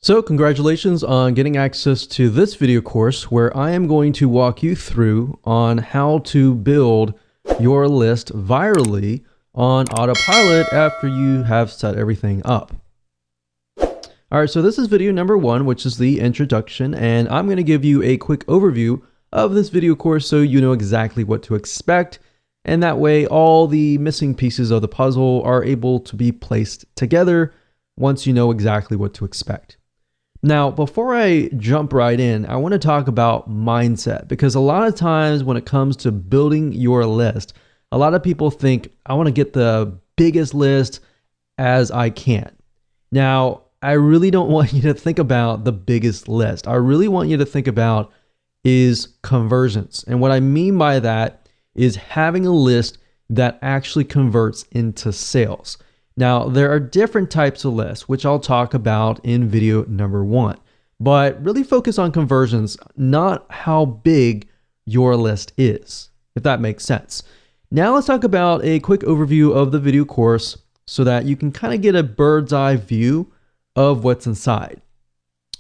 So congratulations on getting access to this video course where I am going to walk you through on how to build your list virally on autopilot after you have set everything up. All right, so this is video number 1, which is the introduction, and I'm going to give you a quick overview of this video course so you know exactly what to expect, and that way all the missing pieces of the puzzle are able to be placed together once you know exactly what to expect. Now, before I jump right in, I want to talk about mindset, because a lot of times when it comes to building your list, a lot of people think, I want to get the biggest list as I can. Now, I really don't want you to think about the biggest list. I really want you to think about is conversions. And what I mean by that is having a list that actually converts into sales. Now, there are different types of lists, which I'll talk about in video number 1, but really focus on conversions, not how big your list is, if that makes sense. Now let's talk about a quick overview of the video course so that you can kind of get a bird's eye view of what's inside.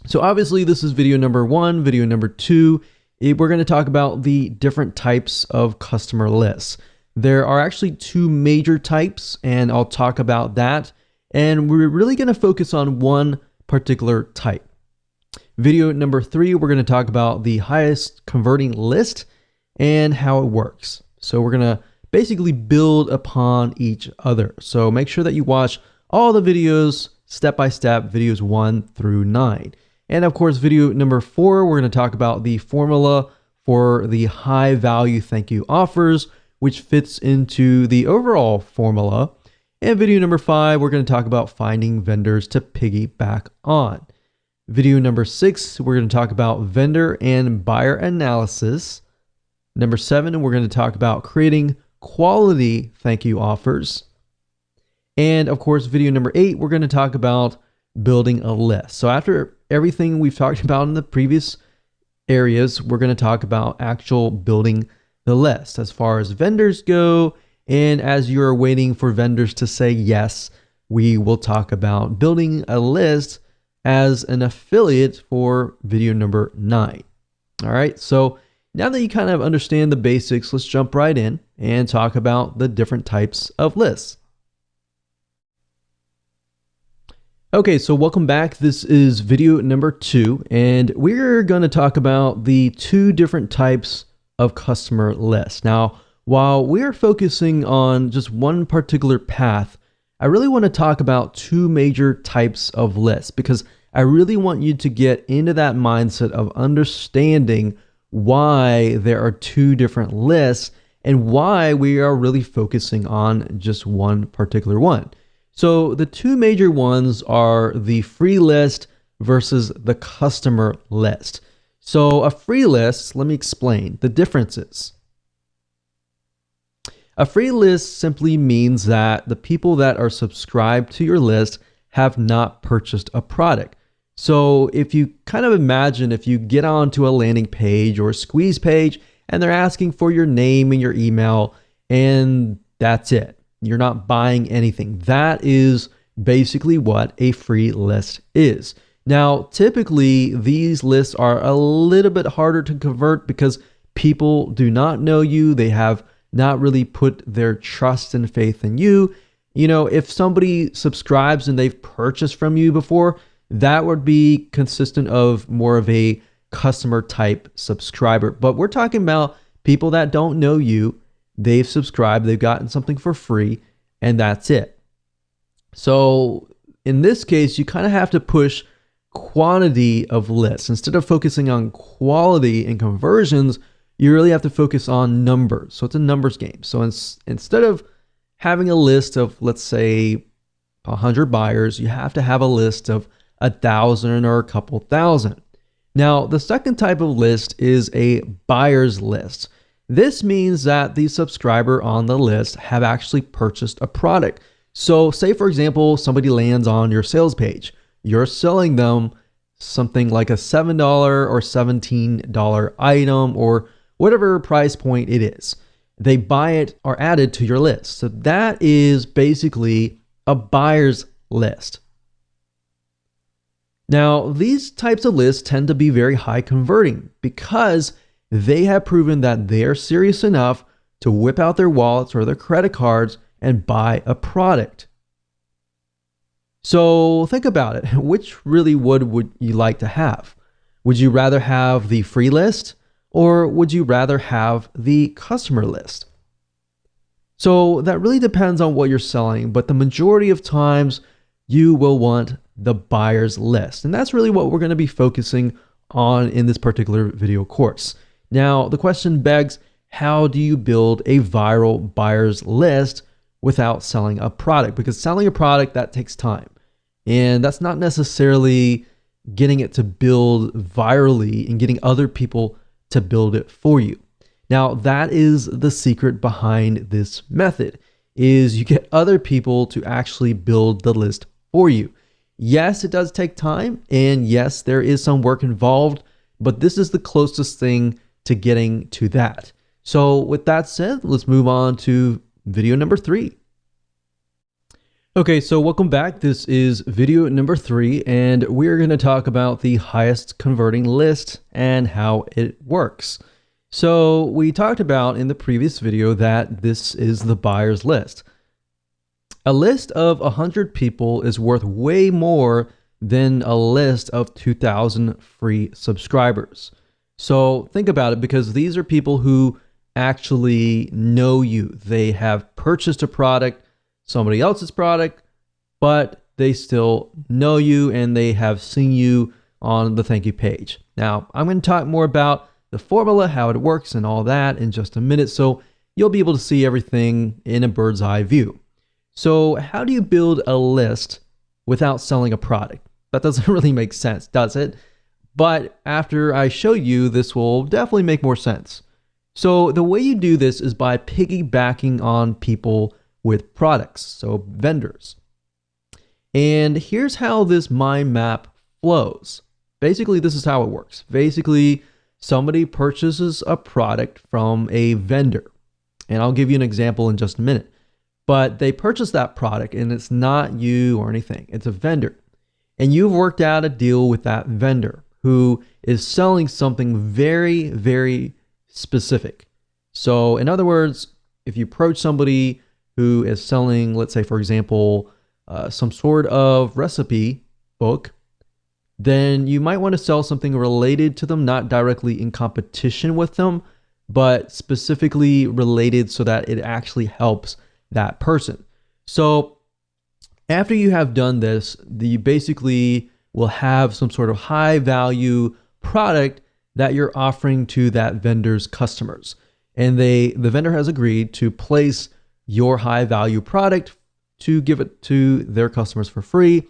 So obviously this is video number 1, video number 2, we're going to talk about the different types of customer lists. There are actually 2 major types, and I'll talk about that. And we're really going to focus on one particular type. Video number 3, we're going to talk about the highest converting list and how it works. So we're going to basically build upon each other. So make sure that you watch all the videos step by step, videos 1 through 9. And of course, video number 4, we're going to talk about the formula for the high value thank you offers, which fits into the overall formula. And video number 5, we're going to talk about finding vendors to piggyback on. Video number 6, we're going to talk about vendor and buyer analysis. Number 7, we're going to talk about creating quality thank you offers. And of course, video number 8, we're going to talk about building a list. So after everything we've talked about in the previous areas, we're going to talk about actual building the list as far as vendors go. And as you're waiting for vendors to say yes, we will talk about building a list as an affiliate for video number 9. All right, so now that you kind of understand the basics, let's jump right in and talk about the different types of lists. Okay, so welcome back. This is video number 2, and we're going to talk about the 2 different types of customer lists. Now, while we're focusing on just one particular path, I really want to talk about 2 major types of lists, because I really want you to get into that mindset of understanding why there are 2 different lists and why we are really focusing on just one particular one. So the 2 major ones are the free list versus the customer list. So a free list, let me explain the differences. A free list simply means that the people that are subscribed to your list have not purchased a product. So if you kind of imagine if you get onto a landing page or a squeeze page and they're asking for your name and your email and that's it, you're not buying anything. That is basically what a free list is. Now, typically, these lists are a little bit harder to convert because people do not know you. They have not really put their trust and faith in you. You know, if somebody subscribes and they've purchased from you before, that would be consistent of more of a customer type subscriber. But we're talking about people that don't know you. They've subscribed, they've gotten something for free, and that's it. So in this case, you kind of have to push quantity of lists. Instead of focusing on quality and conversions, you really have to focus on numbers. So it's a numbers game. So instead of having a list of, let's say, 100 buyers, you have to have a list of 1,000 or a couple thousand. Now, the second type of list is a buyer's list. This means that the subscriber on the list have actually purchased a product. So say, for example, somebody lands on your sales page. You're selling them something like a $7 or $17 item or whatever price point it is. They buy it or add it to your list. So that is basically a buyer's list. Now, these types of lists tend to be very high converting because they have proven that they are serious enough to whip out their wallets or their credit cards and buy a product. So think about it. Which really would you like to have? Would you rather have the free list or would you rather have the customer list? So that really depends on what you're selling, but the majority of times you will want the buyer's list. And that's really what we're going to be focusing on in this particular video course. Now, the question begs, how do you build a viral buyer's list without selling a product? Because selling a product, that takes time. And that's not necessarily getting it to build virally and getting other people to build it for you. Now, that is the secret behind this method, is you get other people to actually build the list for you. Yes, it does take time, and yes, there is some work involved, but this is the closest thing to getting to that. So with that said, let's move on to video number 3. Okay, so welcome back. This is video number 3, and we're going to talk about the highest converting list and how it works. So we talked about in the previous video that this is the buyer's list. A list of 100 people is worth way more than a list of 2,000 free subscribers. So think about it, because these are people who actually know you. They have purchased a product, somebody else's product, but they still know you and they have seen you on the thank you page. Now, I'm going to talk more about the formula, how it works and all that in just a minute, so you'll be able to see everything in a bird's eye view. So how do you build a list without selling a product? That doesn't really make sense, does it? But after I show you, this will definitely make more sense. So the way you do this is by piggybacking on people with products, so vendors. And here's how this mind map flows. Basically, this is how it works. Basically, somebody purchases a product from a vendor. And I'll give you an example in just a minute. But they purchase that product and it's not you or anything. It's a vendor. And you've worked out a deal with that vendor who is selling something very, very specific. So in other words, if you approach somebody who is selling, let's say, for example, some sort of recipe book, then you might want to sell something related to them, not directly in competition with them, but specifically related so that it actually helps that person. So after you have done this, you basically will have some sort of high value product that you're offering to that vendor's customers. And the vendor has agreed to place your high value product to give it to their customers for free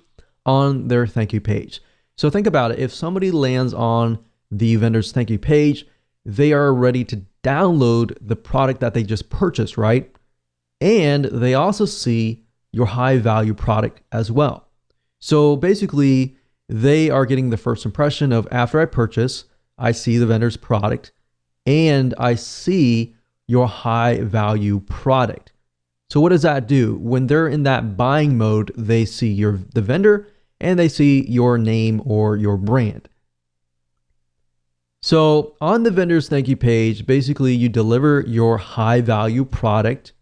on their thank you page. So think about it. If somebody lands on the vendor's thank you page, they are ready to download the product that they just purchased, right? And they also see your high value product as well. So basically, they are getting the first impression of, after I purchase, I see the vendor's product and I see your high value product. So what does that do? When they're in that buying mode, they see the vendor and they see your name or your brand. So on the vendor's thank you page, basically you deliver your high value product.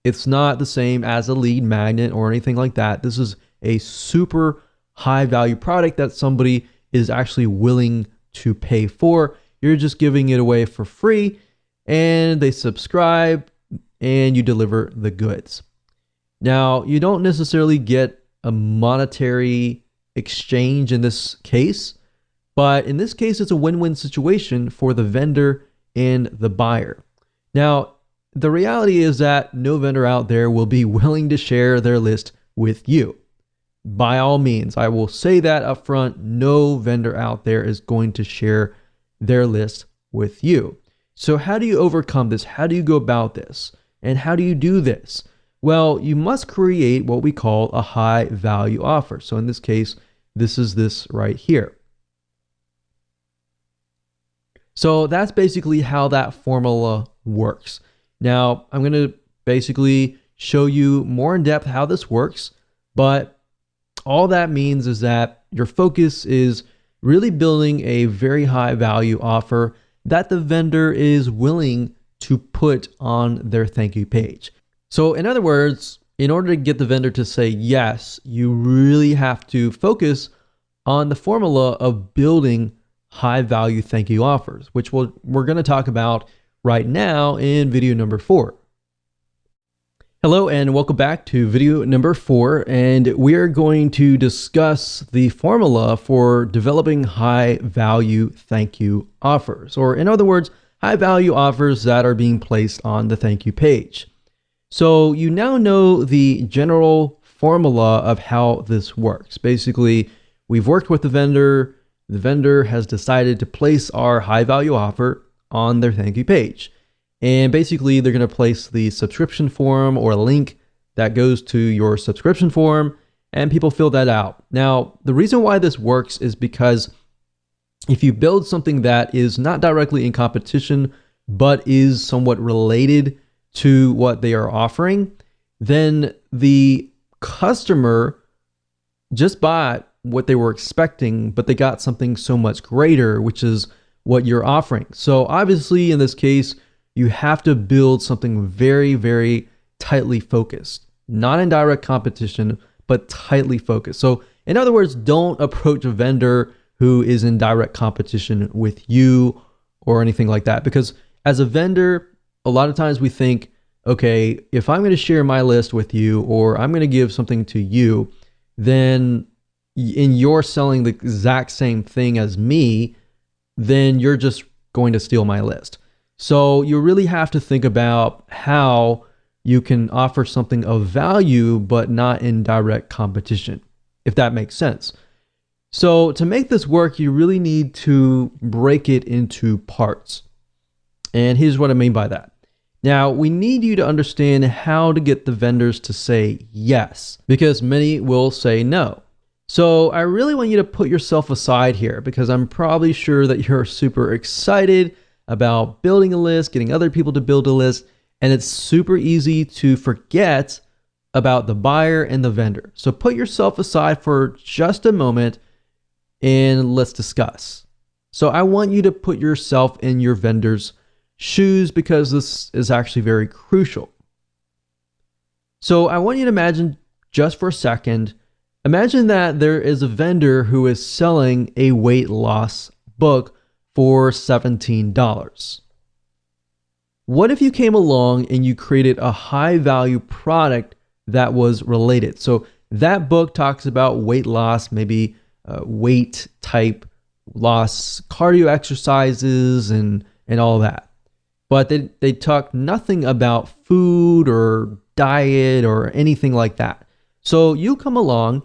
It's not the same as a lead magnet or anything like that. This is a super high value product that somebody is actually willing to pay for. You're just giving it away for free and they subscribe and you deliver the goods. Now, you don't necessarily get a monetary exchange in this case, but in this case, it's a win-win situation for the vendor and the buyer. Now, the reality is that no vendor out there will be willing to share their list with you. By all means, I will say that up front, no vendor out there is going to share their list with you. So how do you overcome this? How do you go about this? And how do you do this? Well, you must create what we call a high value offer. So in this case, this is this right here. So that's basically how that formula works. Now, I'm going to basically show you more in depth how this works, but all that means is that your focus is really building a very high value offer that the vendor is willing to put on their thank you page. So in other words, in order to get the vendor to say yes, you really have to focus on the formula of building high value thank you offers, which we're going to talk about right now in video number 4. Hello and welcome back to video number 4, and we are going to discuss the formula for developing high value thank you offers, or in other words, high value offers that are being placed on the thank you page. So you now know the general formula of how this works. Basically, we've worked with the vendor has decided to place our high value offer on their thank you page. And basically, they're going to place the subscription form or a link that goes to your subscription form, and people fill that out. Now, the reason why this works is because if you build something that is not directly in competition, but is somewhat related to what they are offering, then the customer just bought what they were expecting, but they got something so much greater, which is what you're offering. So obviously in this case, you have to build something very, very tightly focused, not in direct competition, but tightly focused. So in other words, don't approach a vendor who is in direct competition with you or anything like that. Because as a vendor, a lot of times we think, okay, if I'm going to share my list with you, or I'm going to give something to you, then and you're selling the exact same thing as me, then you're just going to steal my list. So you really have to think about how you can offer something of value, but not in direct competition, if that makes sense. So to make this work, you really need to break it into parts. And here's what I mean by that. Now, we need you to understand how to get the vendors to say yes, because many will say no. So I really want you to put yourself aside here, because I'm probably sure that you're super excited about building a list, getting other people to build a list, and it's super easy to forget about the buyer and the vendor. So put yourself aside for just a moment and let's discuss. So I want you to put yourself in your vendor's shoes, because this is actually very crucial. So I want you to imagine just for a second, imagine that there is a vendor who is selling a weight loss book for $17. What if you came along and you created a high value product that was related? So that book talks about weight loss, maybe weight type loss, cardio exercises, and all that. But they talk nothing about food or diet or anything like that. So you come along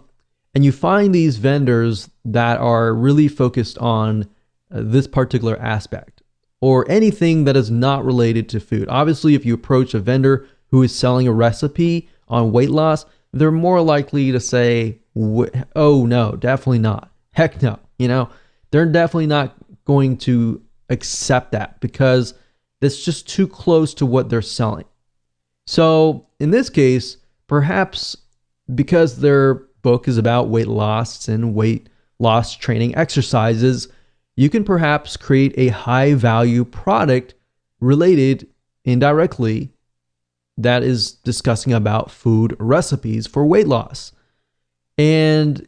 and you find these vendors that are really focused on this particular aspect, or anything that is not related to food. Obviously, if you approach a vendor who is selling a recipe on weight loss, they're more likely to say, oh no, definitely not. Heck no. They're definitely not going to accept that, because that's just too close to what they're selling. So in this case, perhaps because their book is about weight loss and weight loss training exercises, you can perhaps create a high value product related indirectly that is discussing about food recipes for weight loss. And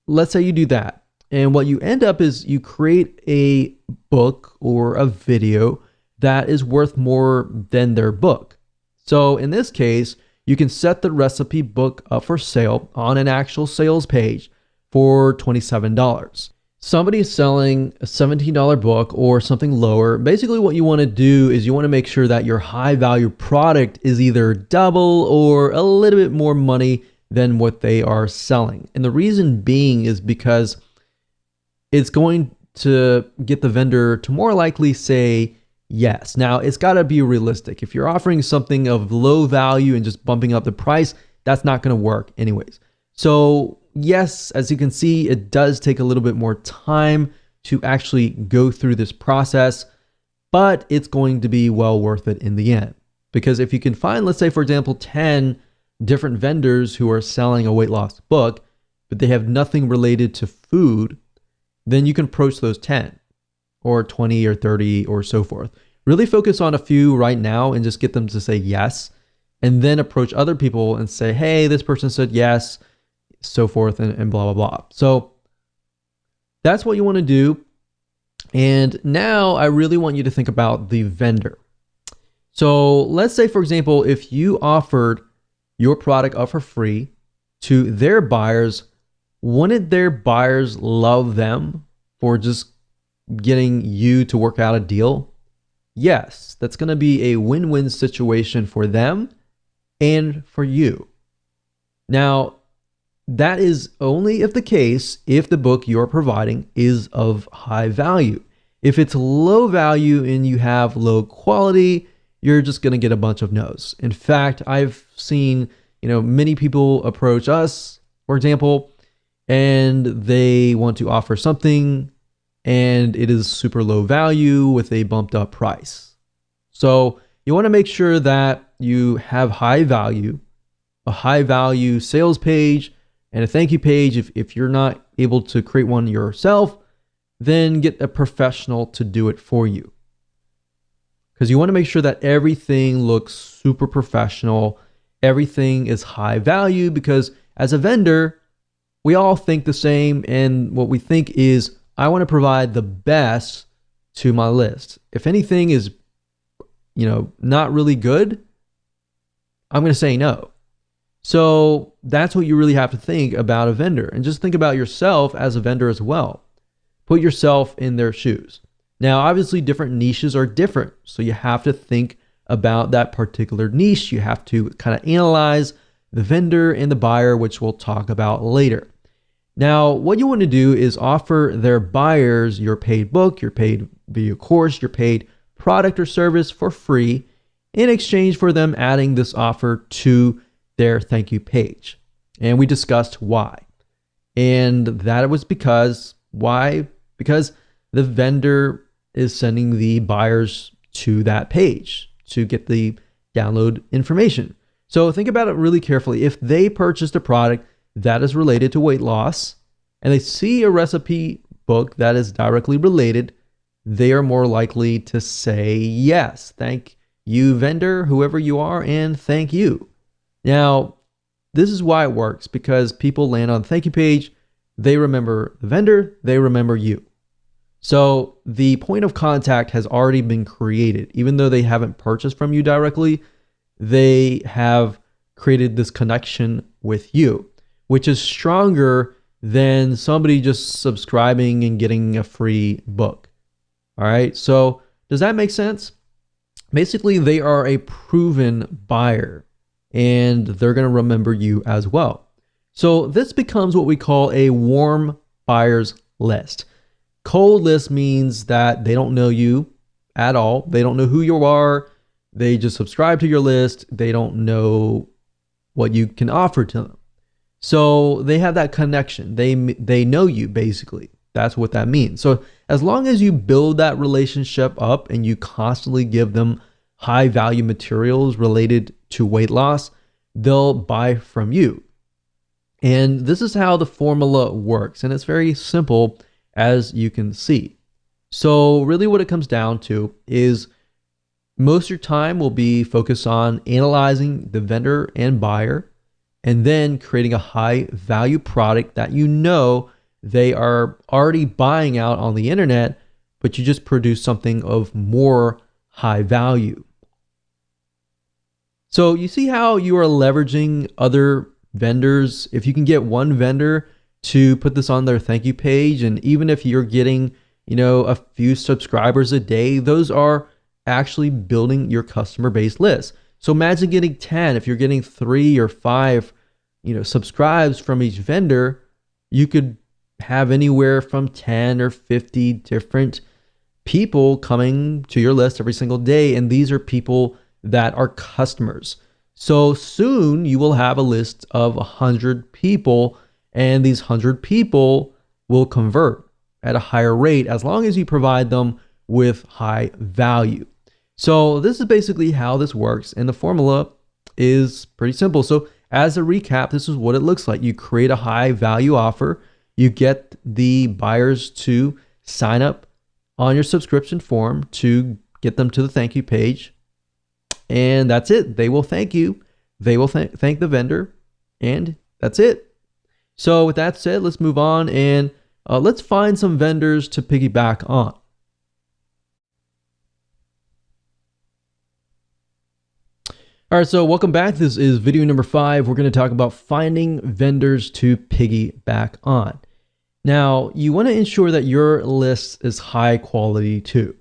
let's say you do that. And what you end up is you create a book or a video that is worth more than their book. So in this case, you can set the recipe book up for sale on an actual sales page for $27. Somebody is selling a $17 book or something lower. Basically what you want to do is you want to make sure that your high value product is either double or a little bit more money than what they are selling. And the reason being is because it's going to get the vendor to more likely say yes. Now, it's got to be realistic. If you're offering something of low value and just bumping up the price, that's not going to work anyways. So yes, as you can see, it does take a little bit more time to actually go through this process, but it's going to be well worth it in the end. Because if you can find, let's say, for example, 10 different vendors who are selling a weight loss book, but they have nothing related to food, then you can approach those 10 or 20 or 30 or so forth. Really focus on a few right now and just get them to say yes, and then approach other people and say, hey, this person said yes, so forth, and blah, blah, blah. So that's what you want to do. And now I really want you to think about the vendor. So let's say, for example, if you offered your product up for free to their buyers, wouldn't their buyers love them for just getting you to work out a deal? Yes, that's going to be a win-win situation for them and for you. Now, that is only if the book you're providing is of high value. If it's low value and you have low quality, you're just going to get a bunch of no's. In fact, I've seen, many people approach us, for example, and they want to offer something and it is super low value with a bumped up price. So you want to make sure that you have high value, a high value sales page, and a thank you page. If you're not able to create one yourself, then get a professional to do it for you. Because you want to make sure that everything looks super professional, everything is high value, because as a vendor, we all think the same, and what we think is, I want to provide the best to my list. If anything is, not really good, I'm going to say no. So that's what you really have to think about a vendor, and just think about yourself as a vendor as well. Put yourself in their shoes. Now, obviously different niches are different. So you have to think about that particular niche. You have to kind of analyze the vendor and the buyer, which we'll talk about later. Now, what you want to do is offer their buyers your paid book, your paid video course, your paid product or service for free in exchange for them adding this offer to their thank you page. And we discussed why. And that was why? Because the vendor is sending the buyers to that page to get the download information. So think about it really carefully. If they purchased a product that is related to weight loss and they see a recipe book that is directly related, they are more likely to say yes. Thank you, vendor, whoever you are, and thank you. Now, this is why it works, because people land on the thank you page, they remember the vendor, they remember you. So the point of contact has already been created. Even though they haven't purchased from you directly, they have created this connection with you, which is stronger than somebody just subscribing and getting a free book. All right. So does that make sense? Basically, they are a proven buyer and they're going to remember you as well. So this becomes what we call a warm buyers list. Cold list means that they don't know you at all. They don't know who you are. They just subscribe to your list. They don't know what you can offer to them. So they have that connection. They know you, basically. That's what that means. So as long as you build that relationship up and you constantly give them high value materials related to weight loss, they'll buy from you. And this is how the formula works. And it's very simple, as you can see. So really what it comes down to is most of your time will be focused on analyzing the vendor and buyer, and then creating a high value product that they are already buying out on the internet, but you just produce something of more high value. So you see how you are leveraging other vendors. If you can get one vendor to put this on their thank you page, and even if you're getting, a few subscribers a day, those are actually building your customer base list. So imagine getting 10. If you're getting 3 or 5, subscribes from each vendor, you could have anywhere from 10 or 50 different people coming to your list every single day. And these are people that are customers. So soon you will have a list of 100 people, and these 100 people will convert at a higher rate as long as you provide them with high value. So this is basically how this works, and the formula is pretty simple. So as a recap, this is what it looks like. You create a high value offer. You get the buyers to sign up on your subscription form to get them to the thank you page. And that's it. They will thank you. They will thank the vendor. And that's it. So with that said, let's move on and let's find some vendors to piggyback on. All right, so welcome back. This is video number 5. We're going to talk about finding vendors to piggyback on. Now, you want to ensure that your list is high quality too.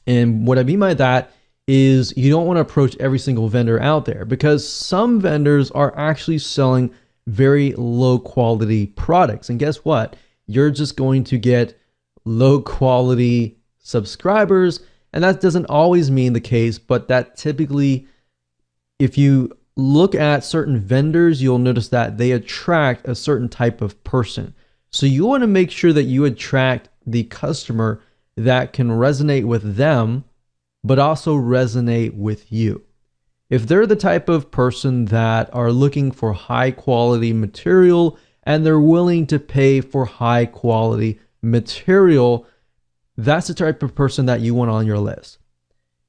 And what I mean by that is you don't want to approach every single vendor out there, because some vendors are actually selling very low quality products. And guess what? You're just going to get low quality subscribers. And that doesn't always mean the case, but that typically, if you look at certain vendors, you'll notice that they attract a certain type of person. So you want to make sure that you attract the customer that can resonate with them, but also resonate with you. If they're the type of person that are looking for high quality material and they're willing to pay for high quality material, that's the type of person that you want on your list.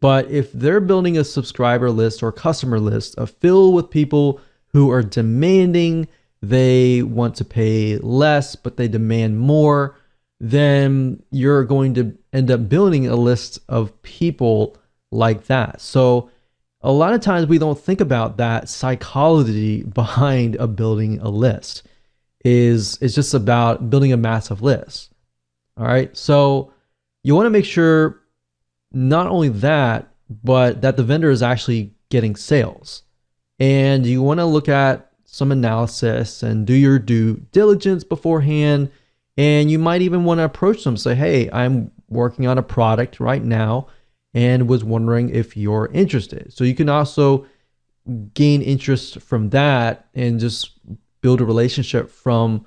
But if they're building a subscriber list or customer list filled with people who are demanding, they want to pay less, but they demand more, then you're going to end up building a list of people like that. So a lot of times we don't think about that psychology behind building a list. It's just about building a massive list. All right. So you want to make sure not only that, but that the vendor is actually getting sales. And you want to look at some analysis and do your due diligence beforehand. And you might even want to approach them, say, hey, I'm working on a product right now and was wondering if you're interested. So you can also gain interest from that and just build a relationship from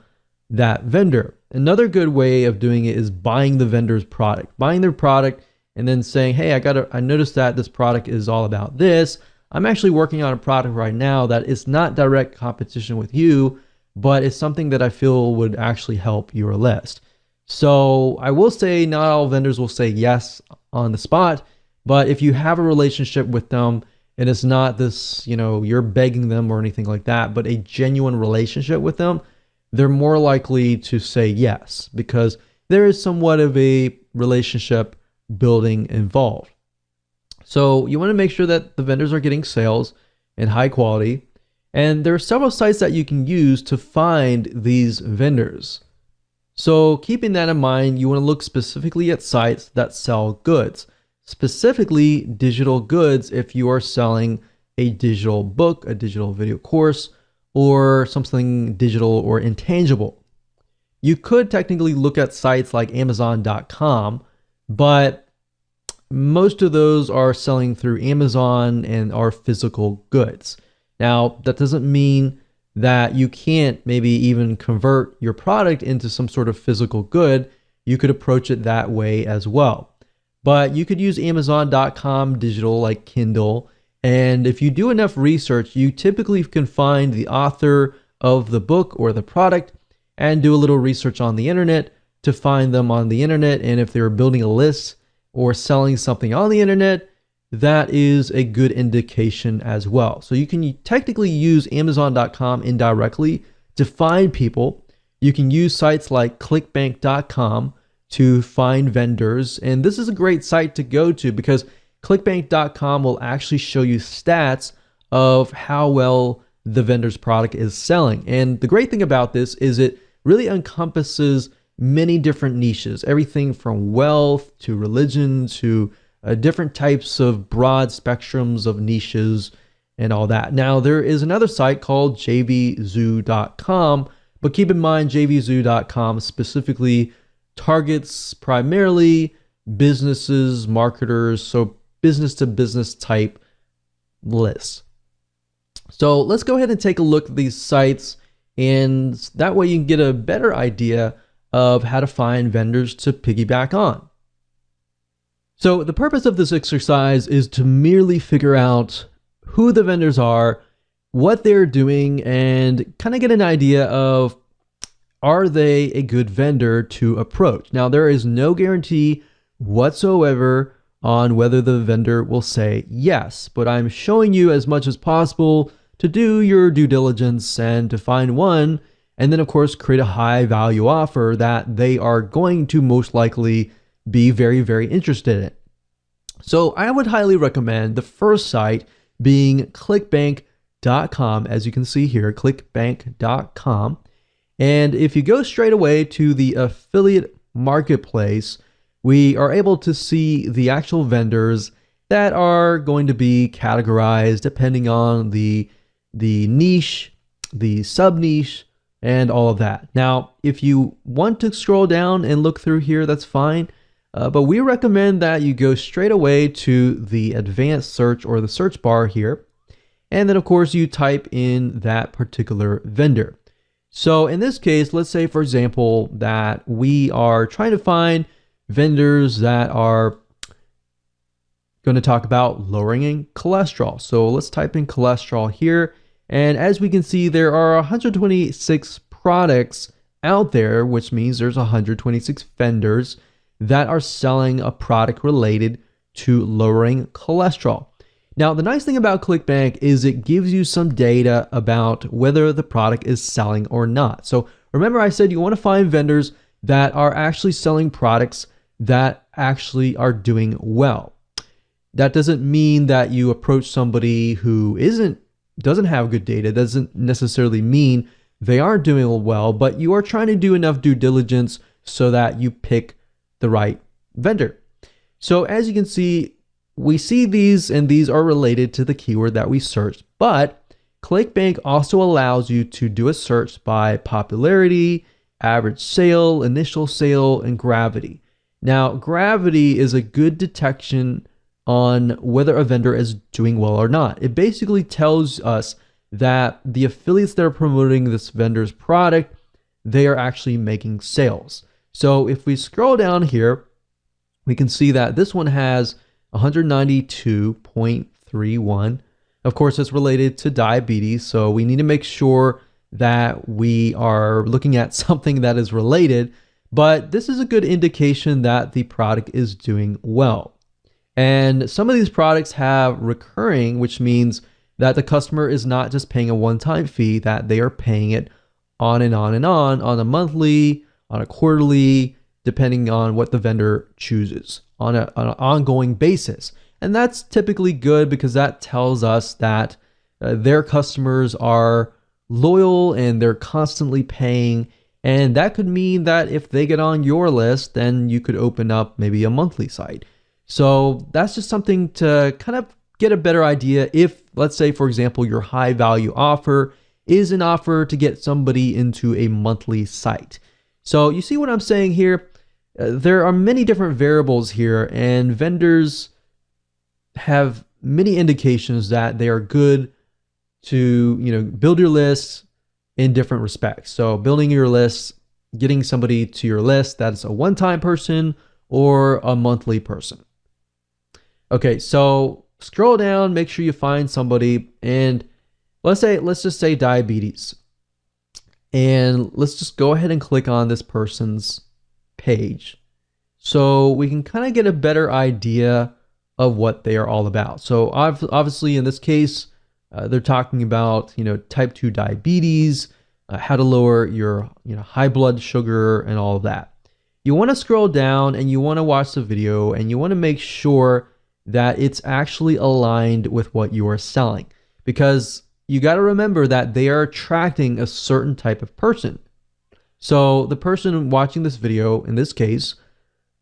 that vendor. Another good way of doing it is buying the vendor's product, buying their product and then saying, hey, I noticed that this product is all about this. I'm actually working on a product right now that is not direct competition with you, but it's something that I feel would actually help your list. So I will say not all vendors will say yes on the spot, but if you have a relationship with them and it's not this, you're begging them or anything like that, but a genuine relationship with them, they're more likely to say yes, because there is somewhat of a relationship building involved. So you want to make sure that the vendors are getting sales and high quality. And there are several sites that you can use to find these vendors. So keeping that in mind, you want to look specifically at sites that sell goods, specifically digital goods. If you are selling a digital book, a digital video course, or something digital or intangible, you could technically look at sites like Amazon.com, but most of those are selling through Amazon and are physical goods. Now, that doesn't mean that you can't maybe even convert your product into some sort of physical good. You could approach it that way as well. But you could use Amazon.com digital like Kindle. And if you do enough research, you typically can find the author of the book or the product and do a little research on the internet to find them on the internet. And if they're building a list or selling something on the internet, that is a good indication as well. So you can technically use Amazon.com indirectly to find people. You can use sites like clickbank.com to find vendors. And this is a great site to go to because clickbank.com will actually show you stats of how well the vendor's product is selling. And the great thing about this is it really encompasses many different niches, everything from wealth to religion to different types of broad spectrums of niches and all that. Now, there is another site called jvzoo.com, but keep in mind jvzoo.com specifically targets primarily businesses, marketers, so business to business type lists. So let's go ahead and take a look at these sites, and that way you can get a better idea of how to find vendors to piggyback on. So the purpose of this exercise is to merely figure out who the vendors are what they're doing and kind of get an idea of, are they a good vendor to approach? Now, there is no guarantee whatsoever on whether the vendor will say yes, but I'm showing you as much as possible to do your due diligence and to find one, and then of course create a high value offer that they are going to most likely be very, very interested in. So I would highly recommend the first site being clickbank.com. As you can see here, clickbank.com. And if you go straight away to the affiliate marketplace, we are able to see the actual vendors that are going to be categorized depending on the niche, the sub niche, and all of that. Now, if you want to scroll down and look through here, that's fine. But we recommend that you go straight away to the advanced search or the search bar here. And then of course you type in that particular vendor. So in this case, let's say for example, that we are trying to find vendors that are going to talk about lowering cholesterol. So let's type in cholesterol here. And as we can see, there are 126 products out there, which means there's 126 vendors that are selling a product related to lowering cholesterol. Now, the nice thing about ClickBank is it gives you some data about whether the product is selling or not. So remember I said you want to find vendors that are actually selling products that actually are doing well. That doesn't mean that you approach somebody who doesn't have good data. Doesn't necessarily mean they aren't doing well, but you are trying to do enough due diligence so that you pick the right vendor. So as you can see, we see these and these are related to the keyword that we searched, but ClickBank also allows you to do a search by popularity, average sale, initial sale, and gravity. Now, gravity is a good detection on whether a vendor is doing well or not. It basically tells us that the affiliates that are promoting this vendor's product, they are actually making sales. So if we scroll down here, we can see that this one has 192.31. Of course, it's related to diabetes, so we need to make sure that we are looking at something that is related, but this is a good indication that the product is doing well. And some of these products have recurring, which means that the customer is not just paying a one-time fee, that they are paying it on and on and on a monthly, on a quarterly, depending on what the vendor chooses, on an ongoing basis. And that's typically good because that tells us that their customers are loyal and they're constantly paying. And that could mean that if they get on your list, then you could open up maybe a monthly site. So that's just something to kind of get a better idea if, let's say, for example, your high value offer is an offer to get somebody into a monthly site. So you see what I'm saying here? There are many different variables here, and vendors have many indications that they are good to, build your lists in different respects. So building your lists, getting somebody to your list that's a one-time person or a monthly person. Okay, so scroll down, make sure you find somebody, and let's just say diabetes. And let's just go ahead and click on this person's page so we can kind of get a better idea of what they are all about. So obviously in this case, they're talking about, type 2 diabetes, how to lower your, high blood sugar and all of that. You want to scroll down and you want to watch the video and you want to make sure that it's actually aligned with what you are selling, because you got to remember that they are attracting a certain type of person. So the person watching this video, in this case,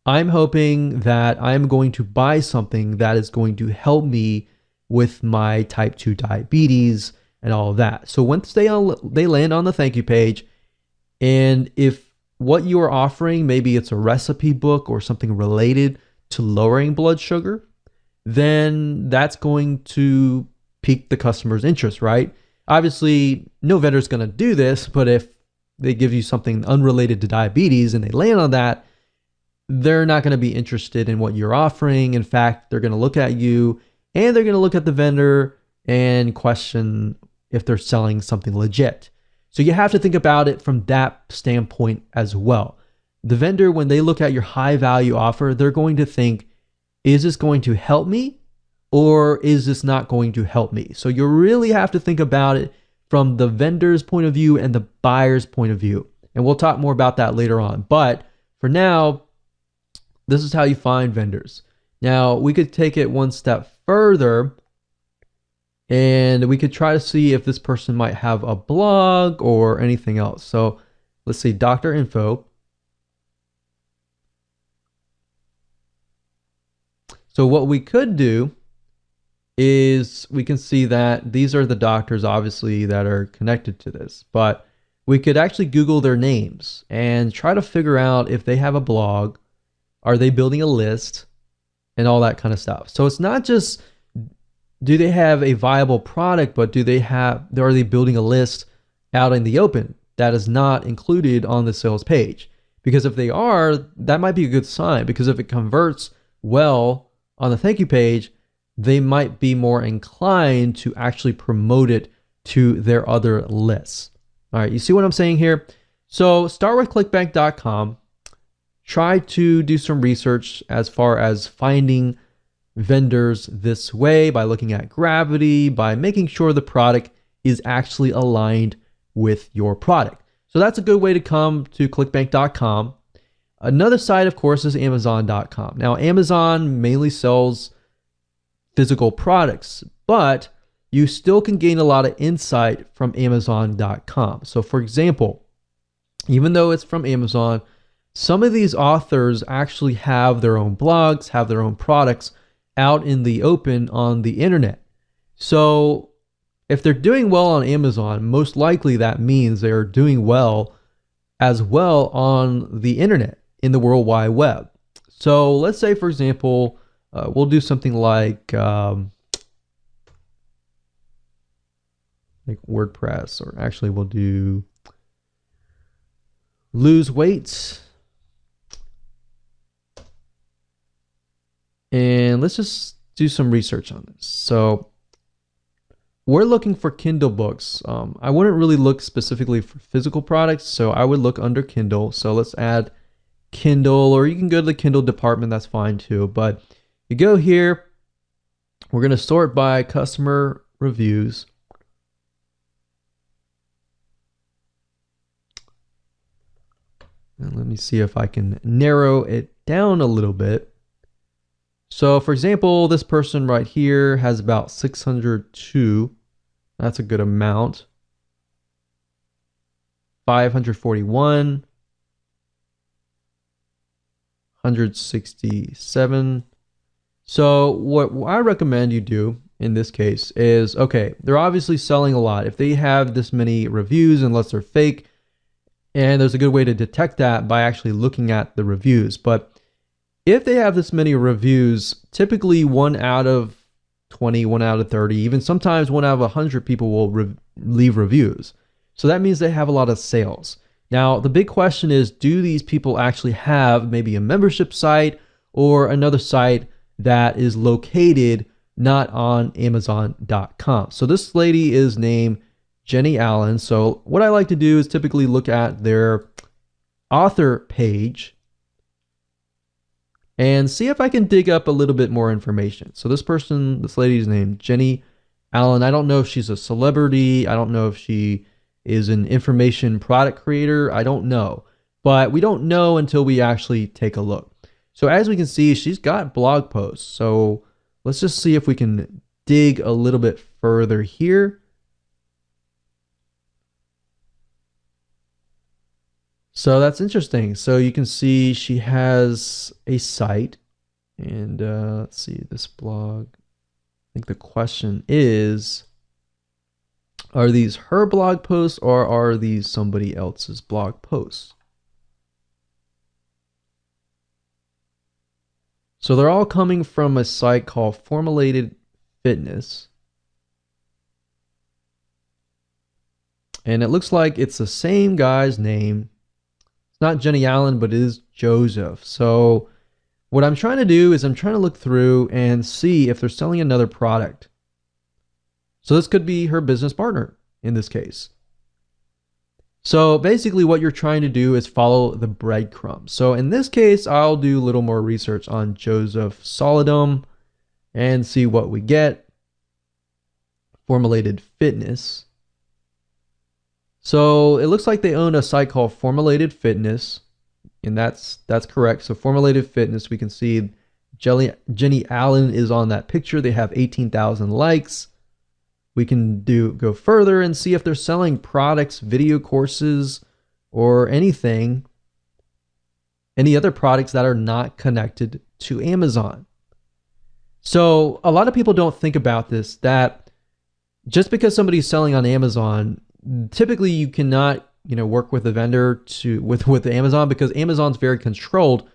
I'm hoping that I'm going to buy something that is going to help me with my type 2 diabetes and all of that. So once they land on the thank you page, and if what you are offering, maybe it's a recipe book or something related to lowering blood sugar, then that's going to pique the customer's interest, right? Obviously, no vendor is going to do this, but if they give you something unrelated to diabetes and they land on that, they're not going to be interested in what you're offering. In fact, they're going to look at you and they're going to look at the vendor and question if they're selling something legit. So you have to think about it from that standpoint as well. The vendor, when they look at your high value offer, they're going to think, is this going to help me or is this not going to help me? So you really have to think about it from the vendor's point of view and the buyer's point of view. And we'll talk more about that later on. But for now, this is how you find vendors. Now, we could take it one step further and we could try to see if this person might have a blog or anything else. So let's see, doctor info. So what we could do is we can see that these are the doctors, obviously, that are connected to this. But we could actually Google their names and try to figure out if they have a blog, are they building a list, and all that kind of stuff. So it's not just, do they have a viable product, but are they building a list out in the open that is not included on the sales page? Because if they are, that might be a good sign, because if it converts well on the thank you page, they might be more inclined to actually promote it to their other lists. All right, you see what I'm saying here? So start with clickbank.com. Try to do some research as far as finding vendors this way by looking at gravity, by making sure the product is actually aligned with your product. So that's a good way to come to clickbank.com. Another site, of course, is amazon.com. Now, Amazon mainly sells physical products, but you still can gain a lot of insight from amazon.com. So for example, even though it's from Amazon, some of these authors actually have their own blogs, have their own products out in the open on the internet. So if they're doing well on Amazon, most likely that means they're doing well as well on the internet, in the World Wide Web. So let's say, for example, we'll do something like WordPress, or actually we'll do lose weight. And let's just do some research on this. So we're looking for Kindle books. I wouldn't really look specifically for physical products, so I would look under Kindle. So let's add Kindle, or you can go to the Kindle department, that's fine too. But you go here, we're going to sort by customer reviews. And let me see if I can narrow it down a little bit. So for example, this person right here has about 602. That's a good amount. 541. 167. So what I recommend you do in this case is, okay, they're obviously selling a lot. If they have this many reviews, unless they're fake, and there's a good way to detect that by actually looking at the reviews. But if they have this many reviews, typically 1 out of 20, 1 out of 30, even sometimes 1 out of 100 people will leave reviews. So that means they have a lot of sales. Now, the big question is, do these people actually have maybe a membership site or another site that is located not on Amazon.com? So this lady is named Jenny Allen. So what I like to do is typically look at their author page and see if I can dig up a little bit more information. So this lady's named Jenny Allen. I don't know if she's a celebrity. I don't know if she is an information product creator. I don't know. But we don't know until we actually take a look. So as we can see, she's got blog posts. So let's just see if we can dig a little bit further here. So that's interesting. So you can see she has a site, and let's see this blog. I think the question is, are these her blog posts or are these somebody else's blog posts? So they're all coming from a site called Formulated Fitness. And it looks like it's the same guy's name. It's not Jenny Allen, but it is Joseph. So what I'm trying to do is I'm trying to look through and see if they're selling another product. So this could be her business partner. in this case. So basically what you're trying to do is follow the breadcrumbs. So in this case, I'll do a little more research on Joseph Solidum and see what we get. Formulated Fitness. So it looks like they own a site called Formulated Fitness, and that's correct. So Formulated Fitness, we can see Jenny Allen is on that picture. They have 18,000 likes. We can go further and see if they're selling products, video courses, or anything, any other products that are not connected to Amazon. So a lot of people don't think about this, that just because somebody's selling on Amazon, typically you cannot, work with a vendor with Amazon, because Amazon's very controlled.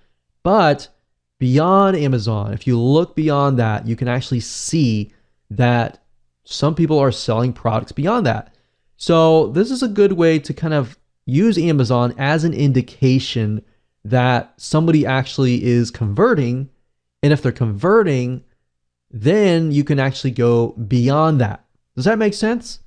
But beyond Amazon, if you look beyond that, you can actually see that some people are selling products beyond that. So this is a good way to kind of use Amazon as an indication that somebody actually is converting. And if they're converting, then you can actually go beyond that. Does that make sense?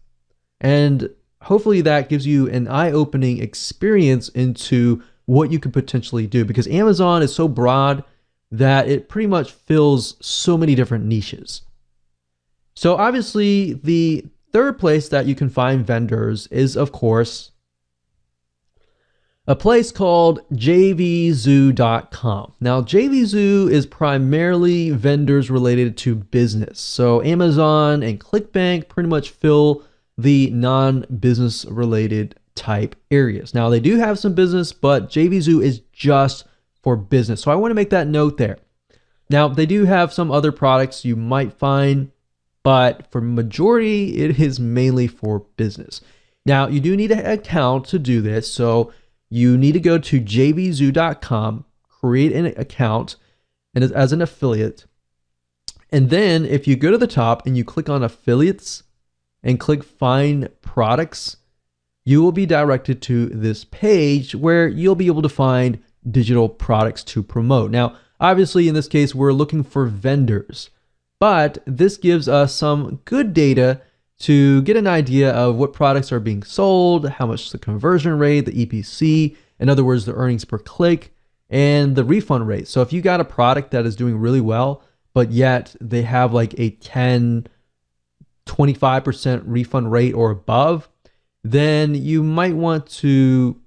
And hopefully that gives you an eye-opening experience into what you could potentially do, because Amazon is so broad that it pretty much fills so many different niches. So obviously the third place that you can find vendors is, of course, a place called jvzoo.com. Now, JVZoo is primarily vendors related to business. So Amazon and ClickBank pretty much fill the non-business related type areas. Now, they do have some business, but JVZoo is just for business. So I want to make that note there. Now, they do have some other products you might find, but for majority, it is mainly for business. Now, you do need an account to do this. So you need to go to jvzoo.com, create an account and as an affiliate. And then if you go to the top and you click on affiliates and click find products, you will be directed to this page where you'll be able to find digital products to promote. Now, obviously in this case, we're looking for vendors, but this gives us some good data to get an idea of what products are being sold, how much the conversion rate, the EPC, in other words, the earnings per click, and the refund rate. So if you got a product that is doing really well, but yet they have like a 10, 25% refund rate or above, then you might want to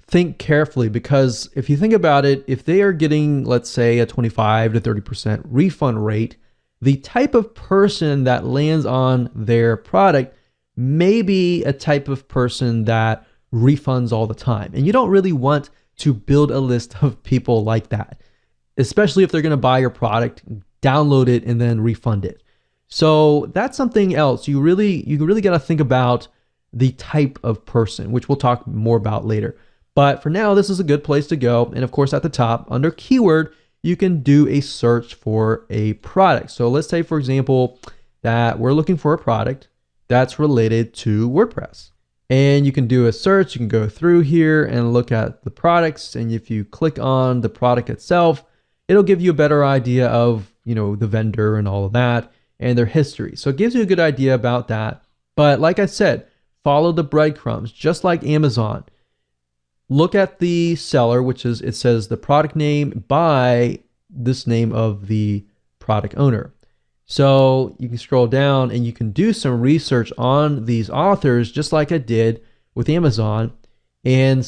think carefully, because if you think about it, if they are getting, let's say, a 25 to 30% refund rate, the type of person that lands on their product may be a type of person that refunds all the time. And you don't really want to build a list of people like that, especially if they're going to buy your product, download it, and then refund it. So that's something else. You really got to think about the type of person, which we'll talk more about later. But for now, this is a good place to go. And of course, at the top, under keyword, you can do a search for a product. So let's say, for example, that we're looking for a product that's related to WordPress. And you can do a search. You can go through here and look at the products. And if you click on the product itself, it'll give you a better idea of, the vendor and all of that and their history. So it gives you a good idea about that. But like I said, follow the breadcrumbs, just like Amazon. Look at the seller, which is, it says the product name by this name of the product owner. So you can scroll down and you can do some research on these authors, just like I did with Amazon, and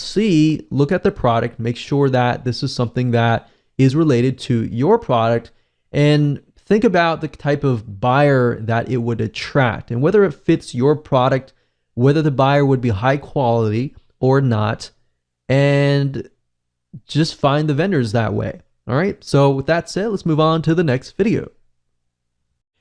look at the product, make sure that this is something that is related to your product, and think about the type of buyer that it would attract and whether it fits your product, whether the buyer would be high quality or not, and just find the vendors that way. All right. So with that said, let's move on to the next video.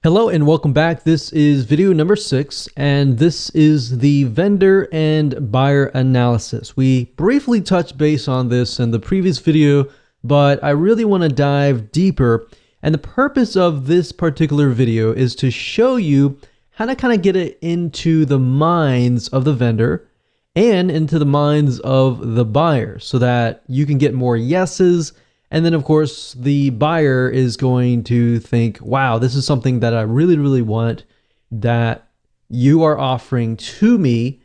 Hello and welcome back. This is video number 6, and this is the vendor and buyer analysis. We briefly touched base on this in the previous video, but I really want to dive deeper. And the purpose of this particular video is to show you how to kind of get it into the minds of the vendor and into the minds of the buyer so that you can get more yeses And then, of course, the buyer is going to think, wow, this is something that I really, really want that you are offering to me.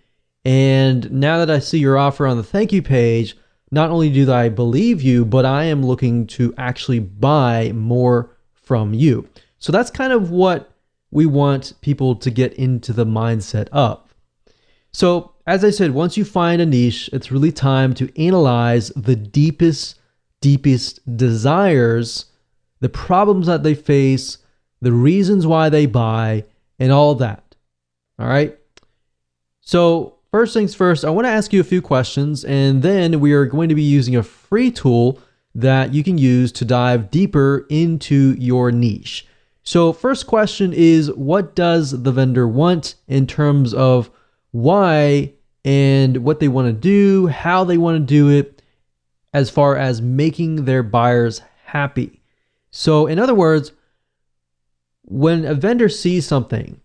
And now that I see your offer on the thank you page, not only do I believe you, but I am looking to actually buy more from you. So that's kind of what we want people to get into the mindset of. So as I said, once you find a niche, it's really time to analyze the deepest desires, the problems that they face, the reasons why they buy, and all that. All right. So first things first, I want to ask you a few questions, and then we are going to be using a free tool that you can use to dive deeper into your niche. So first question is, what does the vendor want in terms of why and what they want to do, how they want to do it, as far as making their buyers happy? So in other words, when a vendor sees something,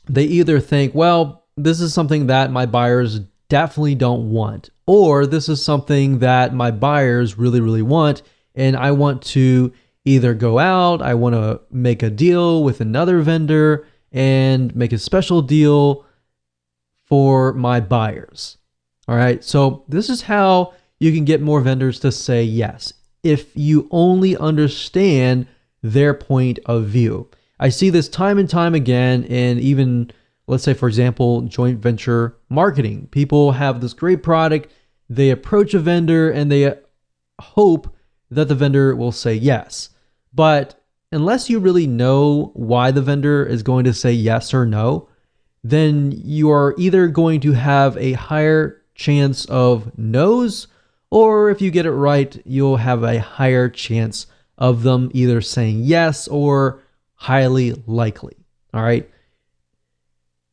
they either think, well, this is something that my buyers definitely don't want, or this is something that my buyers really, really want, and I want to either go out, I want to make a deal with another vendor and make a special deal for my buyers. All right, so this is how you can get more vendors to say yes, if you only understand their point of view. I see this time and time again, and even, let's say, for example, joint venture marketing. People have this great product, they approach a vendor, and they hope that the vendor will say yes. But unless you really know why the vendor is going to say yes or no, then you are either going to have a higher chance of no's, or if you get it right, you'll have a higher chance of them either saying yes or highly likely. All right.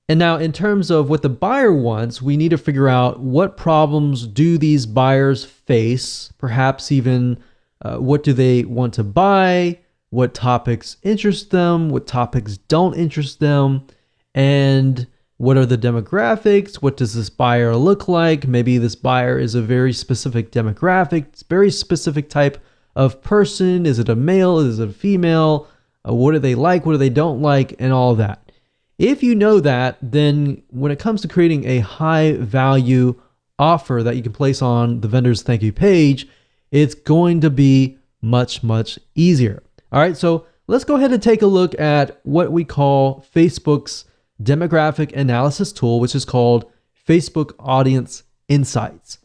And now in terms of what the buyer wants, we need to figure out what problems do these buyers face, perhaps even what do they want to buy, what topics interest them, what topics don't interest them, and what are the demographics? What does this buyer look like? Maybe this buyer is a very specific demographic, it's a very specific type of person. Is it a male? Is it a female? What do they like? What do they don't like? And all that. If you know that, then when it comes to creating a high value offer that you can place on the vendor's thank you page, it's going to be much, much easier. All right, so let's go ahead and take a look at what we call Facebook's demographic analysis tool, which is called Facebook Audience Insights.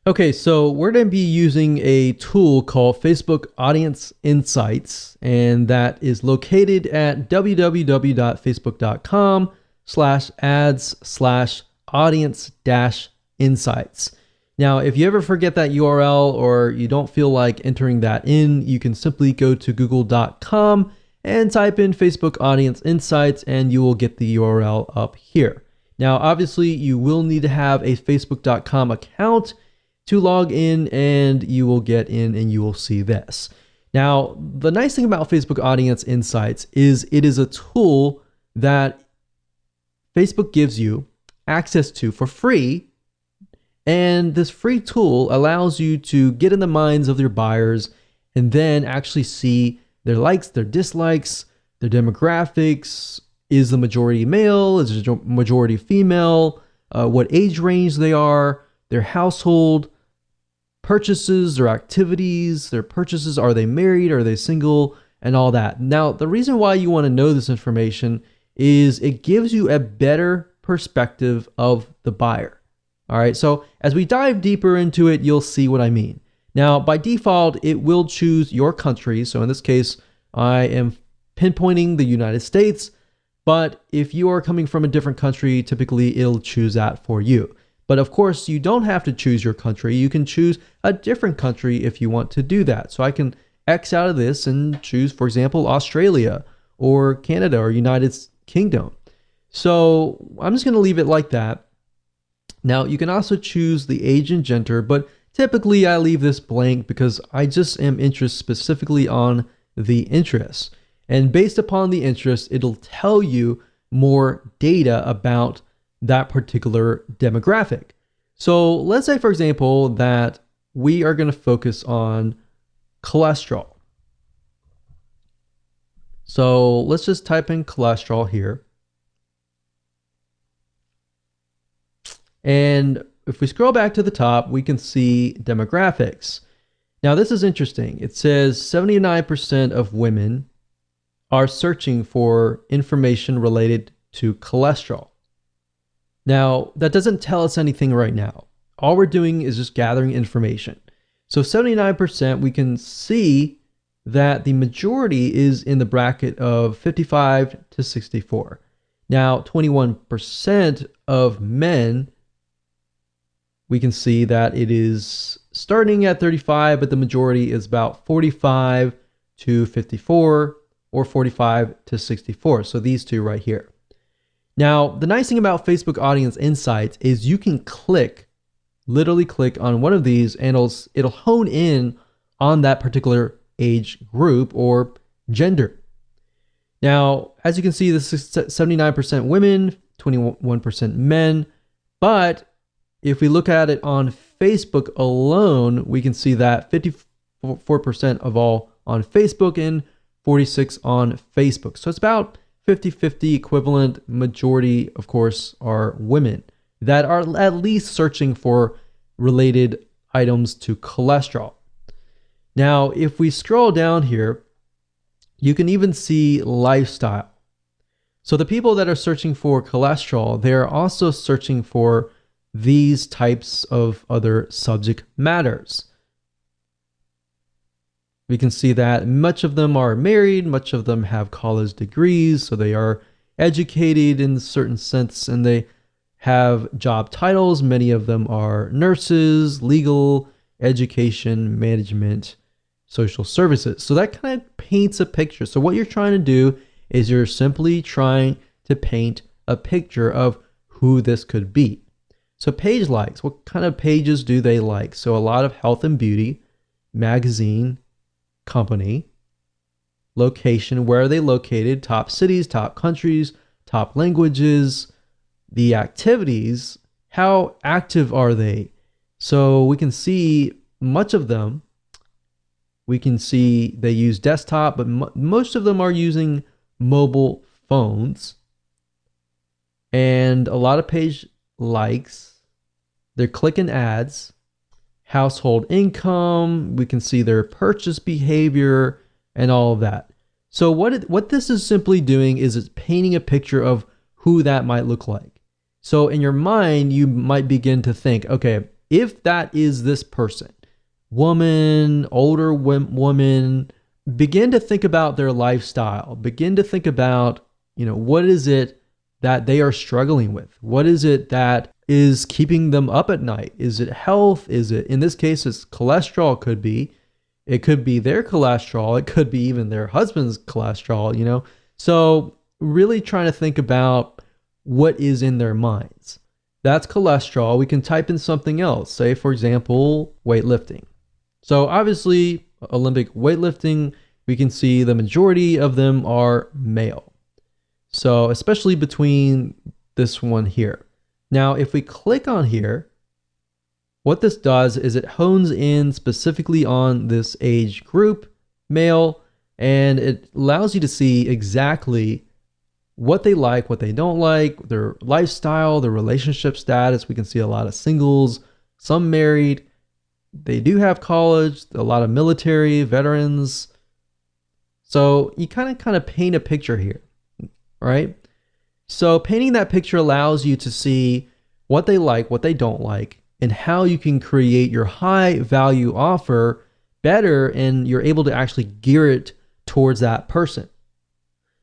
Okay, so we're going to be using a tool called Facebook Audience Insights, and that is located at www.facebook.com/ads/audience-insights. Now, if you ever forget that URL or you don't feel like entering that in, you can simply go to google.com and type in Facebook Audience Insights, and you will get the URL up here. Now, obviously, you will need to have a facebook.com account to log in, and you will get in and you will see this. Now, the nice thing about Facebook Audience Insights is it is a tool that Facebook gives you access to for free. And this free tool allows you to get in the minds of your buyers and then actually see their likes, their dislikes, their demographics. Is the majority male? Is the majority female? What age range they are, their household, purchases, their activities, their purchases. Are they married? Are they single? And all that. Now, the reason why you want to know this information is it gives you a better perspective of the buyer. All right, so as we dive deeper into it, you'll see what I mean. Now, by default, it will choose your country. So in this case, I am pinpointing the United States, but if you are coming from a different country, typically it'll choose that for you. But of course, you don't have to choose your country. You can choose a different country if you want to do that. So I can X out of this and choose, for example, Australia or Canada or United Kingdom. So I'm just going to leave it like that. Now, you can also choose the age and gender, but typically I leave this blank because I just am interested specifically on the interests. And based upon the interest, it'll tell you more data about that particular demographic. So let's say, for example, that we are going to focus on cholesterol. So let's just type in cholesterol here. And if we scroll back to the top, we can see demographics. Now, this is interesting. It says 79% of women are searching for information related to cholesterol. Now, that doesn't tell us anything right now. All we're doing is just gathering information. So 79%, we can see that the majority is in the bracket of 55 to 64. Now, 21% of men, we can see that it is starting at 35, but the majority is about 45 to 54 or 45 to 64. So these two right here. Now, the nice thing about Facebook Audience Insights is you can literally click on one of these and it'll hone in on that particular age group or gender. Now, as you can see, this is 79% women, 21% men, but if we look at it on Facebook alone, we can see that 54% of all on Facebook and 46% on Facebook. So it's about 50-50 equivalent. Majority, of course, are women that are at least searching for related items to cholesterol. Now, if we scroll down here, you can even see lifestyle. So the people that are searching for cholesterol, they're also searching for these types of other subject matters. We can see that much of them are married, much of them have college degrees, so they are educated in a certain sense, and they have job titles. Many of them are nurses, legal, education, management, social services. So that kind of paints a picture. So what you're trying to do is you're simply trying to paint a picture of who this could be. So page likes, what kind of pages do they like? So a lot of health and beauty, magazine, company, location, where are they located, top cities, top countries, top languages, the activities, how active are they? So we can see much of them. We can see they use desktop, but most of them are using mobile phones. And a lot of page likes, they're clicking ads, household income, we can see their purchase behavior and all of that. So what this is simply doing is it's painting a picture of who that might look like. So in your mind, you might begin to think, okay, if that is this person, woman, older woman, begin to think about their lifestyle, begin to think about, what is it that they are struggling with? What is it that is keeping them up at night? Is it health? Is it, in this case, it's cholesterol? It could be their cholesterol. It could be even their husband's cholesterol, So really trying to think about what is in their minds. That's cholesterol. We can type in something else. Say, for example, weightlifting. So obviously, Olympic weightlifting, we can see the majority of them are male. So especially between this one here. Now, if we click on here, what this does is it hones in specifically on this age group, male, and it allows you to see exactly what they like, what they don't like, their lifestyle, their relationship status. We can see a lot of singles, some married. They do have college, a lot of military, veterans. So you kind of paint a picture here, right? So painting that picture allows you to see what they like, what they don't like, and how you can create your high value offer better, and you're able to actually gear it towards that person.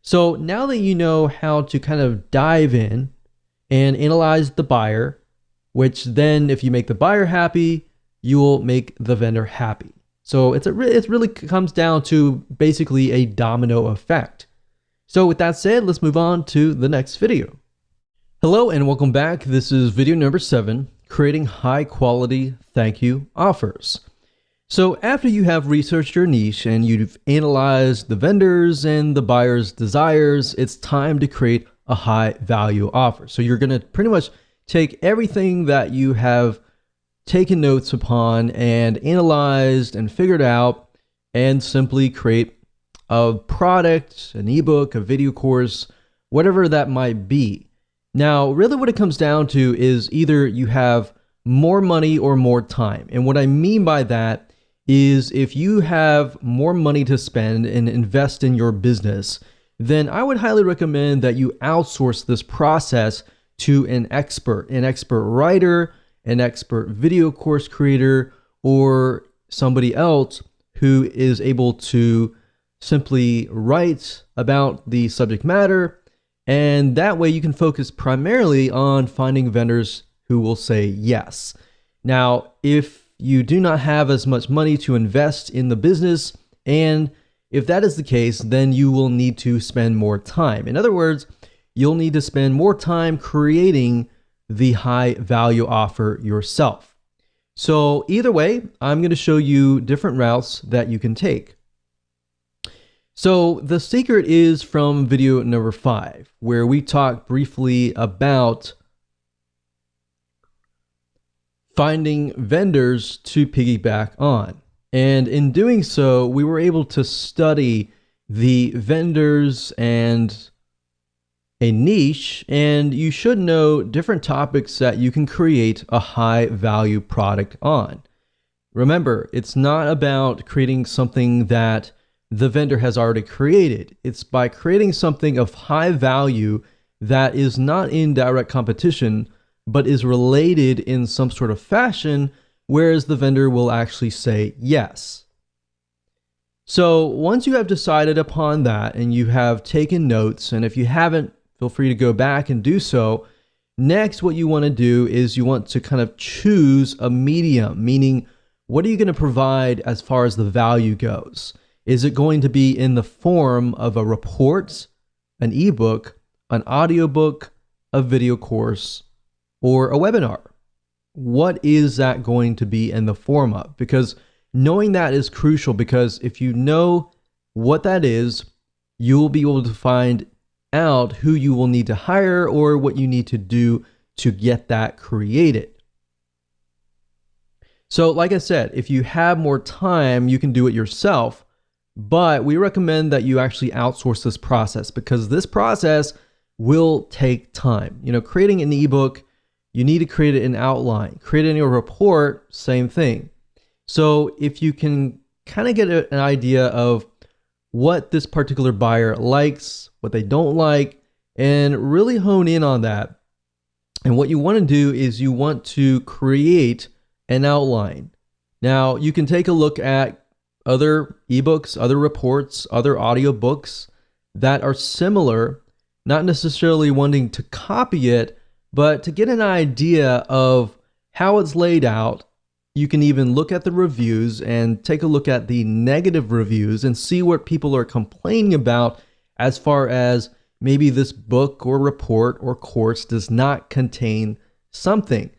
So now that you know how to kind of dive in and analyze the buyer, which then if you make the buyer happy, you will make the vendor happy. So it really comes down to basically a domino effect. So with that said, let's move on to the next video. Hello and welcome back. This is video number 7, creating high quality thank you offers. So after you have researched your niche and you've analyzed the vendors and the buyer's desires, it's time to create a high value offer. So you're going to pretty much take everything that you have taken notes upon and analyzed and figured out, and simply create a product, an ebook, a video course, whatever that might be. Now, really what it comes down to is either you have more money or more time. And what I mean by that is if you have more money to spend and invest in your business, then I would highly recommend that you outsource this process to an expert writer, an expert video course creator, or somebody else who is able to simply write about the subject matter. And that way you can focus primarily on finding vendors who will say yes. Now, if you do not have as much money to invest in the business, and if that is the case, then you will need to spend more time. In other words, you'll need to spend more time creating the high value offer yourself. So either way, I'm going to show you different routes that you can take. So the secret is from video number 5, where we talked briefly about finding vendors to piggyback on. And in doing so, we were able to study the vendors and a niche, and you should know different topics that you can create a high value product on. Remember, it's not about creating something that the vendor has already created. It's by creating something of high value that is not in direct competition, but is related in some sort of fashion, whereas the vendor will actually say yes. So once you have decided upon that and you have taken notes, and if you haven't, feel free to go back and do so. Next, what you want to do is you want to kind of choose a medium, meaning what are you going to provide as far as the value goes? Is it going to be in the form of a report, an ebook, an audiobook, a video course, or a webinar? What is that going to be in the form of? Because knowing that is crucial, because if you know what that is, you'll be able to find out who you will need to hire or what you need to do to get that created. So like I said, if you have more time, you can do it yourself, but we recommend that you actually outsource this process, because this process will take time. You know, creating an ebook, you need to create an outline. Creating a report, same thing. So if you can kind of get an idea of what this particular buyer likes, what they don't like, and really hone in on that. And what you want to do is you want to create an outline. Now, you can take a look at other ebooks, other reports, other audiobooks that are similar, not necessarily wanting to copy it, but to get an idea of how it's laid out. You can even look at the reviews and take a look at the negative reviews and see what people are complaining about as far as maybe this book or report or course does not contain something.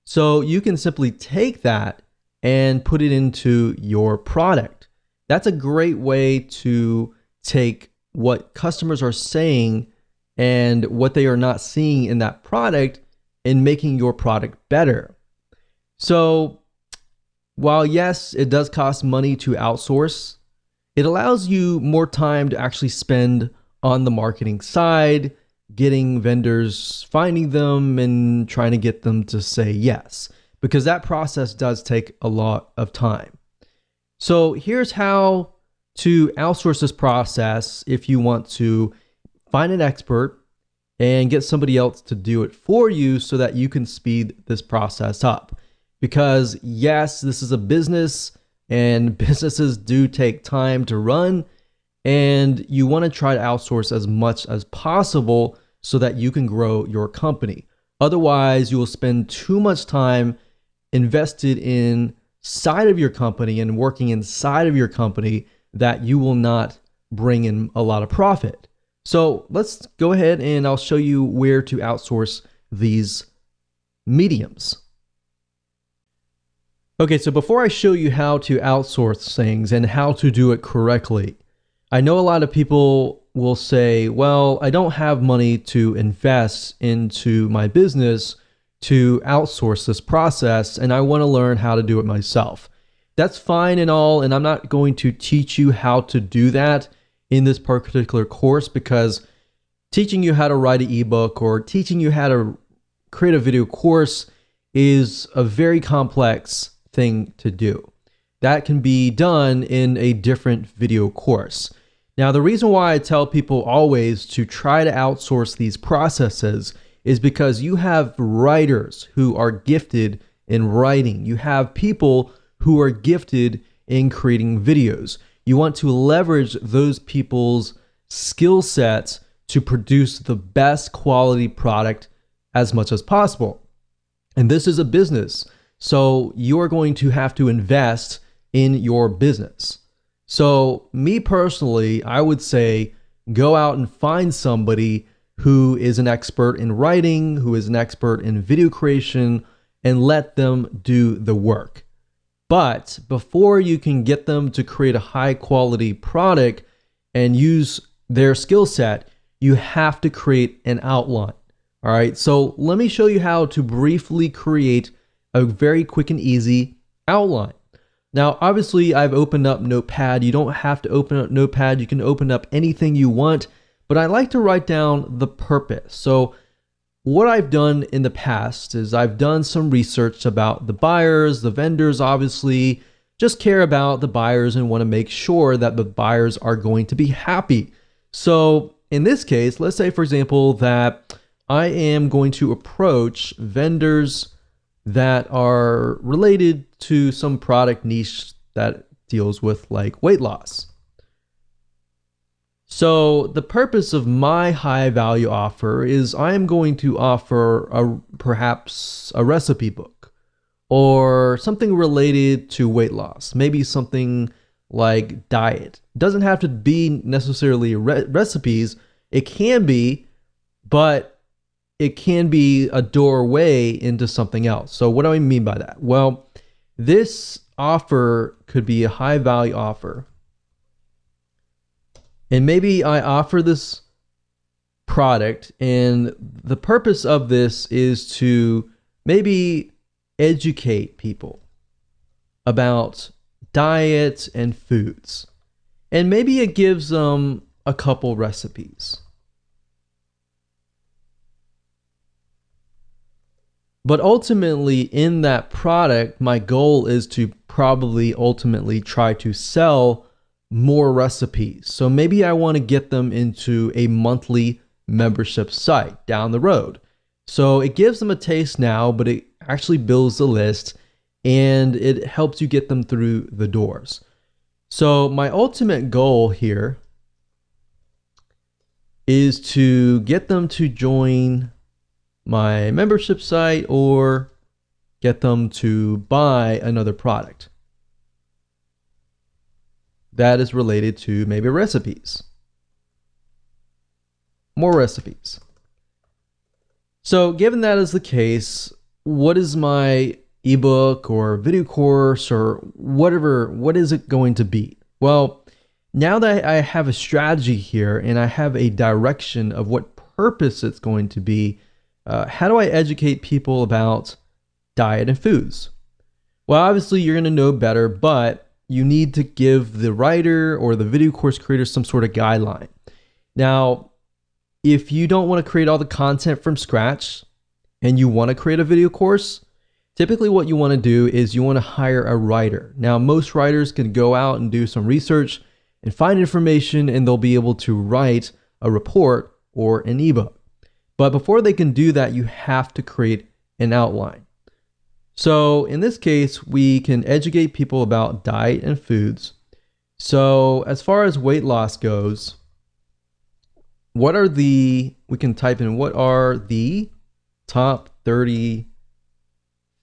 So you can simply take that and put it into your product. That's a great way to take what customers are saying and what they are not seeing in that product and making your product better. So while yes, it does cost money to outsource, it allows you more time to actually spend on the marketing side, getting vendors, finding them, and trying to get them to say yes, because that process does take a lot of time. So here's how to outsource this process if you want to find an expert and get somebody else to do it for you so that you can speed this process up. Because yes, this is a business and businesses do take time to run, and you want to try to outsource as much as possible so that you can grow your company. Otherwise, you will spend too much time invested inside of your company and working inside of your company that you will not bring in a lot of profit. So let's go ahead and I'll show you where to outsource these mediums. Okay, so before I show you how to outsource things and how to do it correctly, I know a lot of people will say, well, I don't have money to invest into my business to outsource this process, and I want to learn how to do it myself. that's fine and all, and I'm not going to teach you how to do that in this particular course, because teaching you how to write an ebook or teaching you how to create a video course is a very complex thing to do. That can be done in a different video course. Now, the reason why I tell people always to try to outsource these processes is because you have writers who are gifted in writing. You have people who are gifted in creating videos. You want to leverage those people's skill sets to produce the best quality product as much as possible. And this is a business, so you are going to have to invest in your business. So me personally, I would say go out and find somebody who is an expert in writing, who is an expert in video creation, and let them do the work. But before you can get them to create a high quality product and use their skill set, you have to create an outline. All right, so let me show you how to briefly create a very quick and easy outline. Now, obviously, I've opened up Notepad. You don't have to open up Notepad. You can open up anything you want, but I like to write down the purpose. So what I've done in the past is I've done some research about the buyers, the vendors, obviously, just care about the buyers and want to make sure that the buyers are going to be happy. So in this case, let's say, for example, that I am going to approach vendors that are related to some product niche that deals with like weight loss. So the purpose of my high value offer is I am going to offer perhaps a recipe book or something related to weight loss, maybe something like diet. It doesn't have to be necessarily recipes. It can be, but it can be a doorway into something else. So what do I mean by that? Well, this offer could be a high value offer. And maybe I offer this product, and the purpose of this is to maybe educate people about diet and foods. And maybe it gives them a couple recipes. But ultimately, in that product, my goal is to probably ultimately try to sell more recipes. So maybe I want to get them into a monthly membership site down the road. So it gives them a taste now, but it actually builds the list and it helps you get them through the doors. So my ultimate goal here is to get them to join my membership site or get them to buy another product that is related to maybe recipes. More recipes. So given that is the case, what is my ebook or video course or whatever, what is it going to be? Well, now that I have a strategy here and I have a direction of what purpose it's going to be, how do I educate people about diet and foods? Well, obviously you're going to know better, but you need to give the writer or the video course creator some sort of guideline. Now, if you don't want to create all the content from scratch and you want to create a video course, typically what you want to do is you want to hire a writer. Now, most writers can go out and do some research and find information, and they'll be able to write a report or an ebook. But before they can do that, you have to create an outline. So in this case, we can educate people about diet and foods. So as far as weight loss goes, we can type in what are the top 30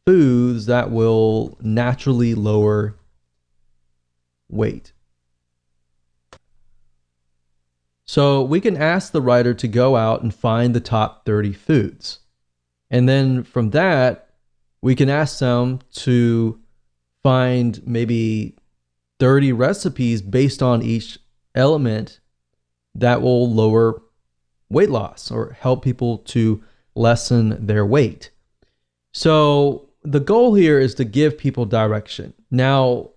foods that will naturally lower weight. So we can ask the writer to go out and find the top 30 foods. And then from that, we can ask them to find maybe 30 recipes based on each element that will lower weight loss or help people to lessen their weight. So the goal here is to give people direction. Now,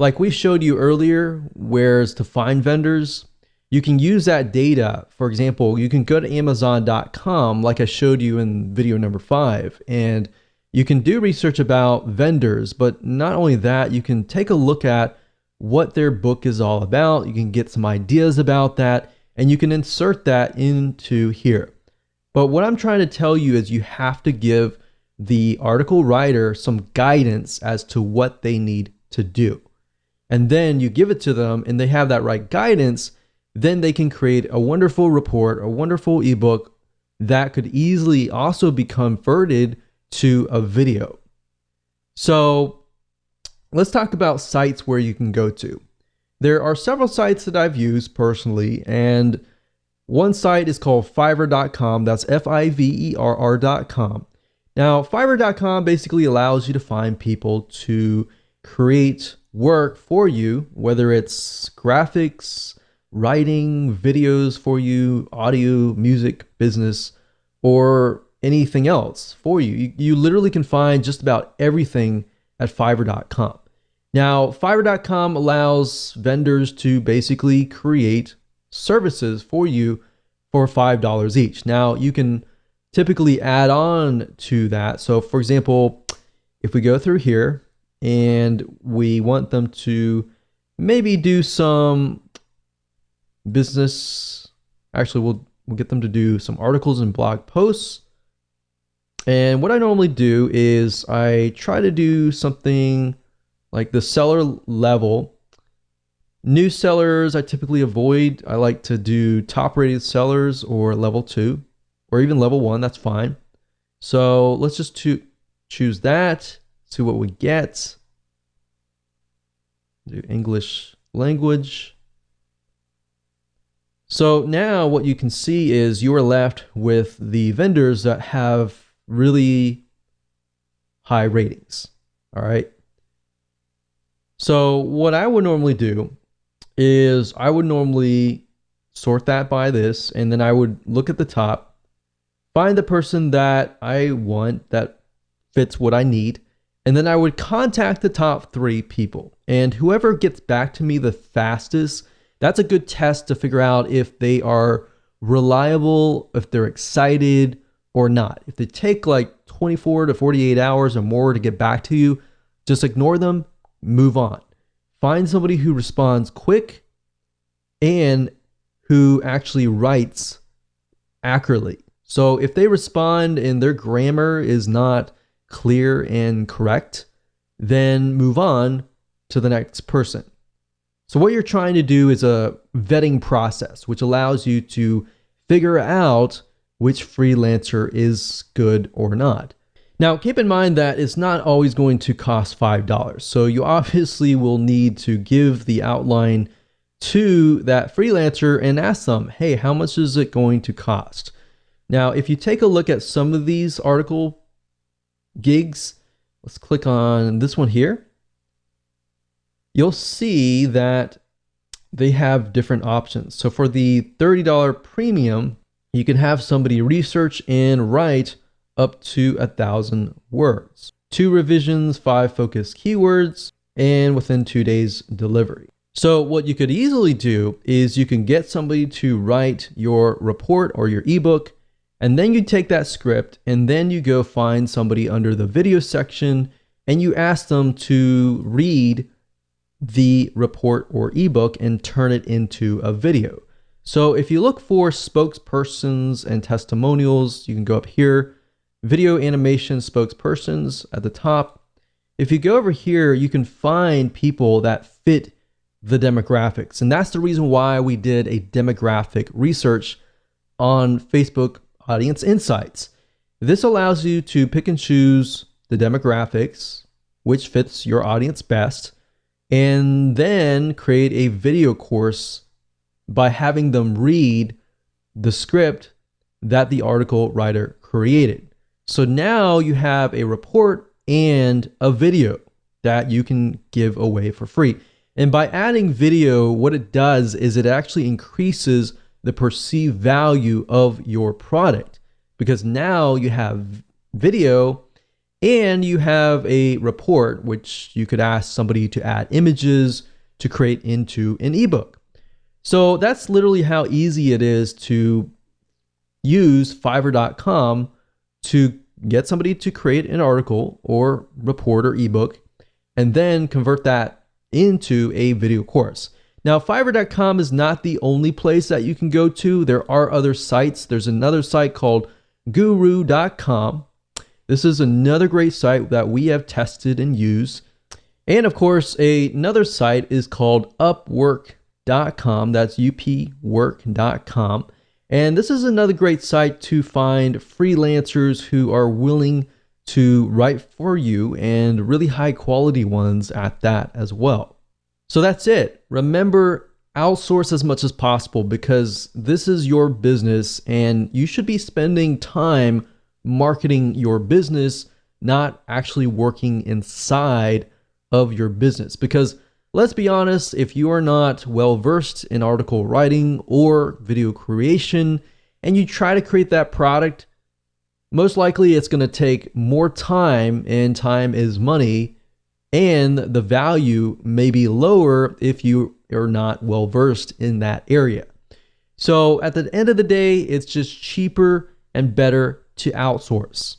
like we showed you earlier, whereas to find vendors, you can use that data. For example, you can go to Amazon.com, like I showed you in video number 5, and you can do research about vendors. But not only that, you can take a look at what their book is all about. You can get some ideas about that, and you can insert that into here. But what I'm trying to tell you is you have to give the article writer some guidance as to what they need to do. And then you give it to them and they have that right guidance, then they can create a wonderful report, a wonderful ebook that could easily also be converted to a video. So let's talk about sites where you can go to. There are several sites that I've used personally, and one site is called Fiverr.com. That's Fiverr.com. Now, Fiverr.com basically allows you to find people to create work for you, whether it's graphics, writing, videos for you, audio, music, business, or anything else for you. You literally can find just about everything at Fiverr.com. Now, Fiverr.com allows vendors to basically create services for you for $5 each. Now, you can typically add on to that. So for example, if we go through here and we want them to maybe do some business, actually we'll get them to do some articles and blog posts. And what I normally do is I try to do something like the seller level. New sellers I typically avoid. I like to do top rated sellers or level 2 or even level 1, that's fine. So let's just choose that, see what we get. Do English language. So now what you can see is you are left with the vendors that have really high ratings. All right. So what I would normally do is I would normally sort that by this, and then I would look at the top, find the person that I want that fits what I need, and then I would contact the top 3 people. And whoever gets back to me the fastest, that's a good test to figure out if they are reliable, if they're excited or not. If they take like 24 to 48 hours or more to get back to you, just ignore them, move on. Find somebody who responds quick and who actually writes accurately. So if they respond and their grammar is not clear and correct, then move on to the next person. So what you're trying to do is a vetting process, which allows you to figure out which freelancer is good or not. Now, keep in mind that it's not always going to cost $5. So you obviously will need to give the outline to that freelancer and ask them, hey, how much is it going to cost? Now, if you take a look at some of these article gigs, let's click on this one here. You'll see that they have different options. So for the $30 premium, you can have somebody research and write up to 1,000 words, 2 revisions, 5 focused keywords, and within 2 days delivery. So what you could easily do is you can get somebody to write your report or your ebook, and then you take that script and then you go find somebody under the video section and you ask them to read the report or ebook and turn it into a video. So if you look for spokespersons and testimonials, you can go up here, video animation spokespersons at the top. If you go over here, you can find people that fit the demographics. And that's the reason why we did a demographic research on Facebook Audience Insights. This allows you to pick and choose the demographics, which fits your audience best, and then create a video course by having them read the script that the article writer created. So now you have a report and a video that you can give away for free. And by adding video, what it does is it actually increases the perceived value of your product, because now you have video And you have a report, which you could ask somebody to add images to create into an ebook. So that's literally how easy it is to use Fiverr.com to get somebody to create an article or report or ebook and then convert that into a video course. Now, Fiverr.com is not the only place that you can go to. There are other sites. There's another site called Guru.com. This is another great site that we have tested and used. And of course, another site is called Upwork.com. That's upwork.com. And this is another great site to find freelancers who are willing to write for you, and really high quality ones at that as well. So that's it. Remember, outsource as much as possible, because this is your business and you should be spending time marketing your business, not actually working inside of your business. Because let's be honest, if you are not well versed in article writing or video creation and you try to create that product, most likely it's going to take more time, and time is money, and the value may be lower if you are not well versed in that area. So at the end of the day, it's just cheaper and better to outsource.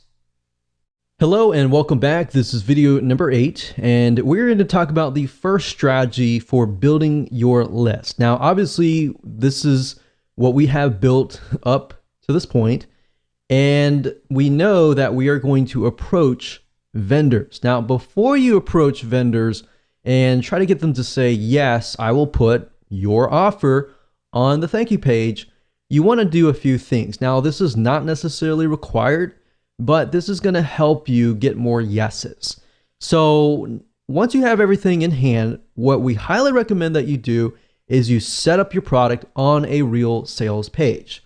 Hello and welcome back. This is video number 8, and we're going to talk about the first strategy for building your list. Now, obviously, this is what we have built up to this point, and we know that we are going to approach vendors. Now, before you approach vendors and try to get them to say, yes, I will put your offer on the thank you page, you want to do a few things. Now, this is not necessarily required, but this is going to help you get more yeses. So once you have everything in hand, what we highly recommend that you do is you set up your product on a real sales page.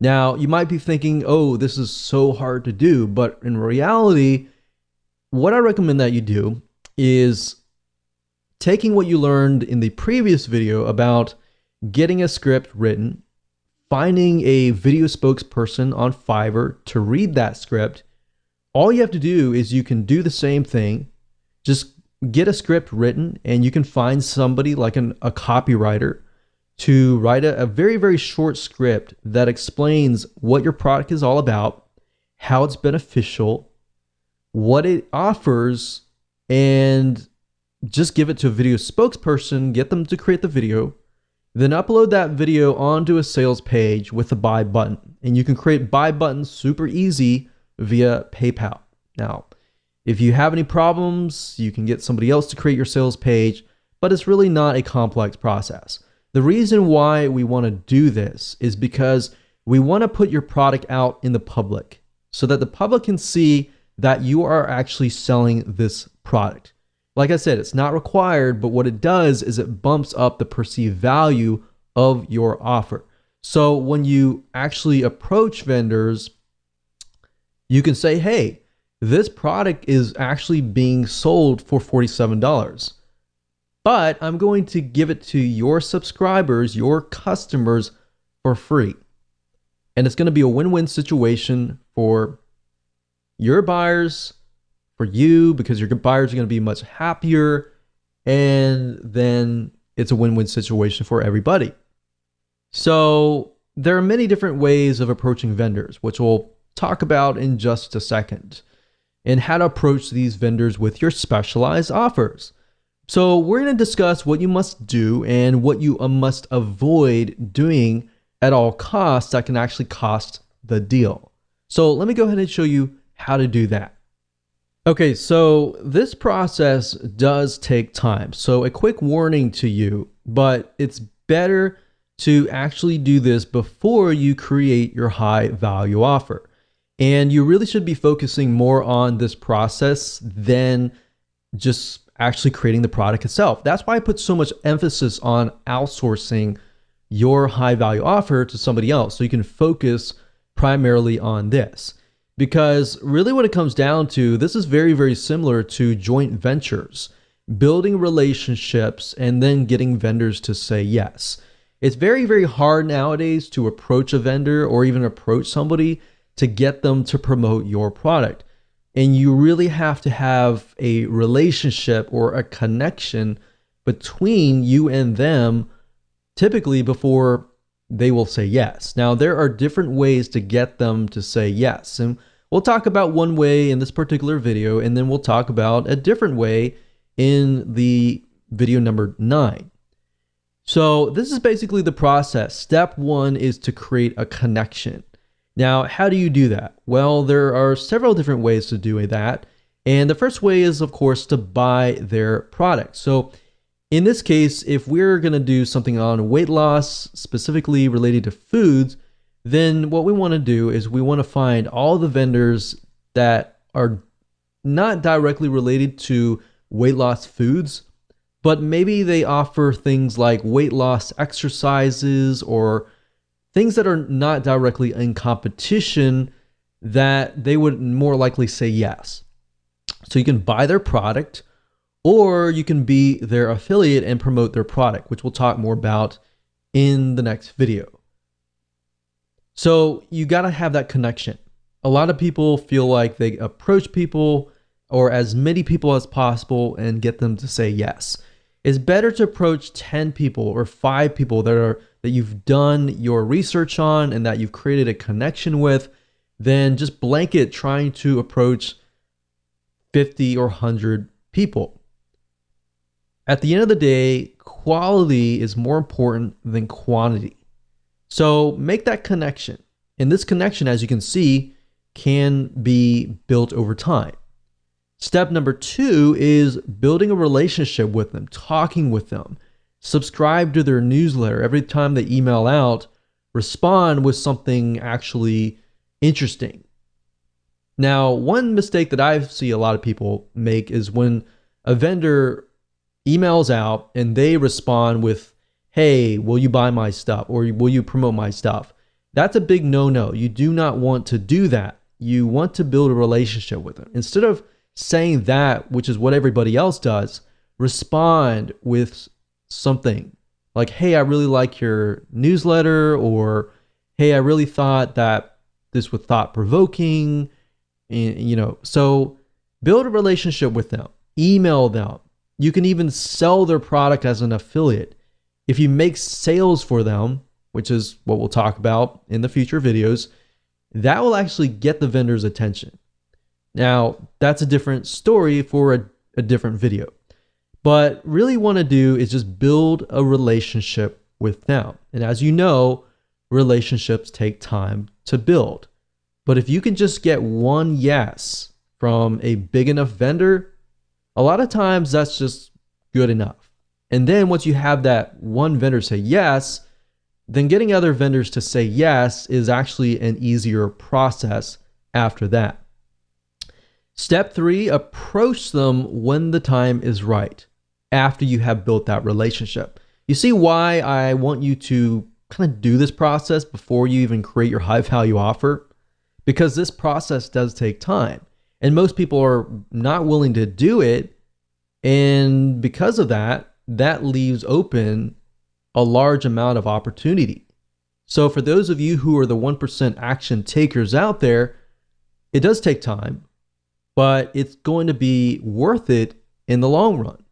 Now, you might be thinking, oh, this is so hard to do, but in reality, what I recommend that you do is taking what you learned in the previous video about getting a script written, finding a video spokesperson on Fiverr to read that script. All you have to do is you can do the same thing. Just get a script written, and you can find somebody like a copywriter to write a very, very short script that explains what your product is all about, how it's beneficial, what it offers, and just give it to a video spokesperson, get them to create the video, then upload that video onto a sales page with a buy button. And you can create buy buttons super easy via PayPal. Now, if you have any problems, you can get somebody else to create your sales page, but it's really not a complex process. The reason why we want to do this is because we want to put your product out in the public so that the public can see that you are actually selling this product. Like I said, it's not required, but what it does is it bumps up the perceived value of your offer. So when you actually approach vendors, you can say, hey, this product is actually being sold for $47, but I'm going to give it to your subscribers, your customers, for free. And it's going to be a win-win situation for your buyers, for you, because your buyers are going to be much happier, and then it's a win-win situation for everybody. So there are many different ways of approaching vendors, which we'll talk about in just a second, and how to approach these vendors with your specialized offers. So we're going to discuss what you must do and what you must avoid doing at all costs that can actually cost the deal. So let me go ahead and show you how to do that. Okay, so this process does take time. So a quick warning to you, but it's better to actually do this before you create your high value offer. And you really should be focusing more on this process than just actually creating the product itself. That's why I put so much emphasis on outsourcing your high value offer to somebody else, so you can focus primarily on this. Because really what it comes down to, this is very, very similar to joint ventures, building relationships and then getting vendors to say yes. It's very, very hard nowadays to approach a vendor or even approach somebody to get them to promote your product. And you really have to have a relationship or a connection between you and them, typically before they will say yes. Now, there are different ways to get them to say yes. And we'll talk about one way in this particular video, and then we'll talk about a different way in the video number 9. So this is basically the process. Step 1 is to create a connection. Now, how do you do that? Well, there are several different ways to do that. And the first way is, of course, to buy their product. So in this case, if we're going to do something on weight loss, specifically related to foods, then what we want to do is we want to find all the vendors that are not directly related to weight loss foods, but maybe they offer things like weight loss exercises or things that are not directly in competition that they would more likely say yes. So you can buy their product, or you can be their affiliate and promote their product, which we'll talk more about in the next video. So you got to have that connection. A lot of people feel like they approach people or as many people as possible and get them to say yes. It's better to approach 10 people or 5 people that you've done your research on and that you've created a connection with than just blanket trying to approach 50 or 100 people. At the end of the day, quality is more important than quantity. So make that connection. And this connection, as you can see, can be built over time. Step number 2 is building a relationship with them, talking with them. Subscribe to their newsletter. Every time they email out, respond with something actually interesting. Now, one mistake that I see a lot of people make is when a vendor emails out and they respond with, hey, will you buy my stuff or will you promote my stuff? That's a big no-no. You do not want to do that. You want to build a relationship with them. Instead of saying that, which is what everybody else does, respond with something like, hey, I really like your newsletter, or hey, I really thought that this was thought-provoking. And, so build a relationship with them, email them. You can even sell their product as an affiliate. If you make sales for them, which is what we'll talk about in the future videos, that will actually get the vendor's attention. Now, that's a different story for a different video. But really want to do is just build a relationship with them. And as you know, relationships take time to build. But if you can just get one yes from a big enough vendor, a lot of times that's just good enough. And then once you have that one vendor say yes, then getting other vendors to say yes is actually an easier process after that. Step 3, approach them when the time is right, after you have built that relationship. You see why I want you to kind of do this process before you even create your high value offer? Because this process does take time. And most people are not willing to do it. And because of that, that leaves open a large amount of opportunity. So for those of you who are the 1% action takers out there, it does take time, but it's going to be worth it in the long run.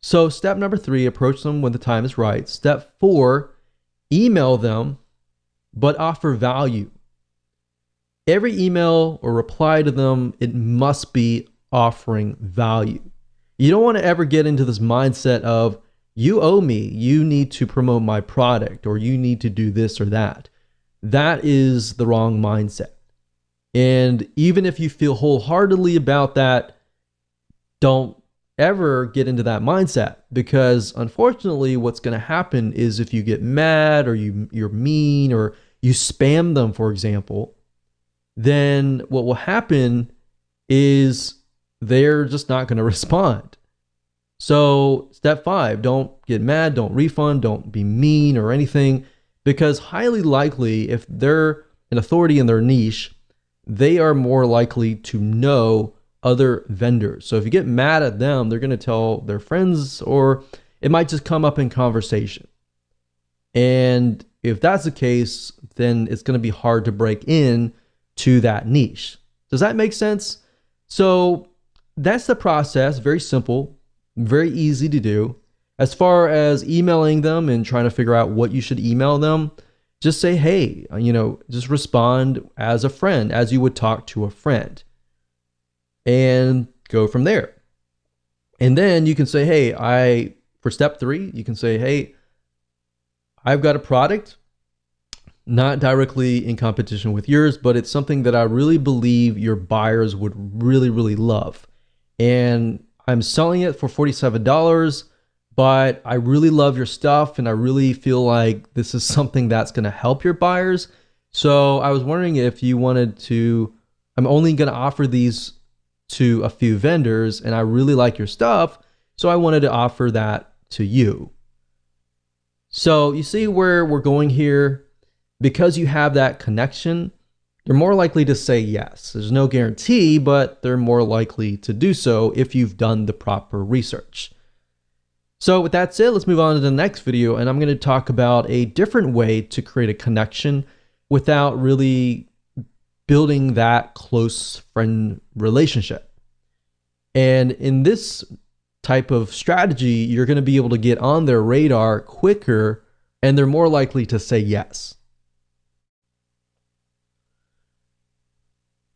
So step number 3, approach them when the time is right. Step 4, email them, but offer value. Every email or reply to them, it must be offering value. You don't want to ever get into this mindset of, you owe me, you need to promote my product, or you need to do this or that. That is the wrong mindset. And even if you feel wholeheartedly about that, don't ever get into that mindset, because unfortunately what's going to happen is if you get mad or you're mean or you spam them, for example, then what will happen is they're just not going to respond. So step 5, don't get mad, don't refund, don't be mean or anything, because highly likely if they're an authority in their niche, they are more likely to know other vendors. So if you get mad at them, they're going to tell their friends, or it might just come up in conversation. And if that's the case, then it's going to be hard to break in to that niche. Does that make sense? So that's the process. Very simple, very easy to do. As far as emailing them and trying to figure out what you should email them, just say, hey, just respond as a friend, as you would talk to a friend, and go from there. And then you can say, hey, for step 3, you can say, hey, I've got a product, not directly in competition with yours, but it's something that I really believe your buyers would really, really love. And I'm selling it for $47, but I really love your stuff and I really feel like this is something that's going to help your buyers. So I was wondering if you wanted to, I'm only going to offer these to a few vendors and I really like your stuff. So I wanted to offer that to you. So you see where we're going here. Because you have that connection, you're more likely to say yes. There's no guarantee, but they're more likely to do so if you've done the proper research. So with that said, let's move on to the next video, and I'm going to talk about a different way to create a connection without really building that close friend relationship. And in this type of strategy, you're going to be able to get on their radar quicker, and they're more likely to say yes.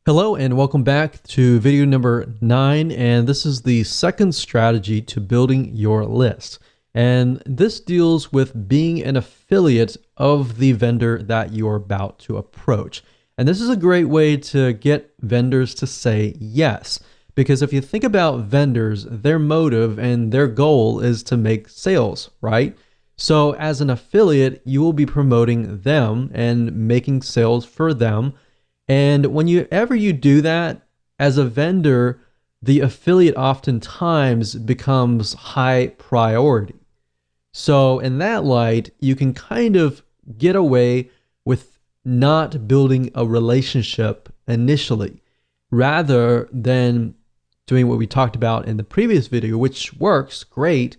Hello and welcome back to video number 9, and this is the second strategy to building your list. And this deals with being an affiliate of the vendor that you're about to approach. And this is a great way to get vendors to say yes, because if you think about vendors, their motive and their goal is to make sales, right? So as an affiliate, you will be promoting them and making sales for them. And whenever you do that as a vendor, the affiliate oftentimes becomes high priority. So in that light, you can kind of get away with not building a relationship initially, rather than doing what we talked about in the previous video, which works great.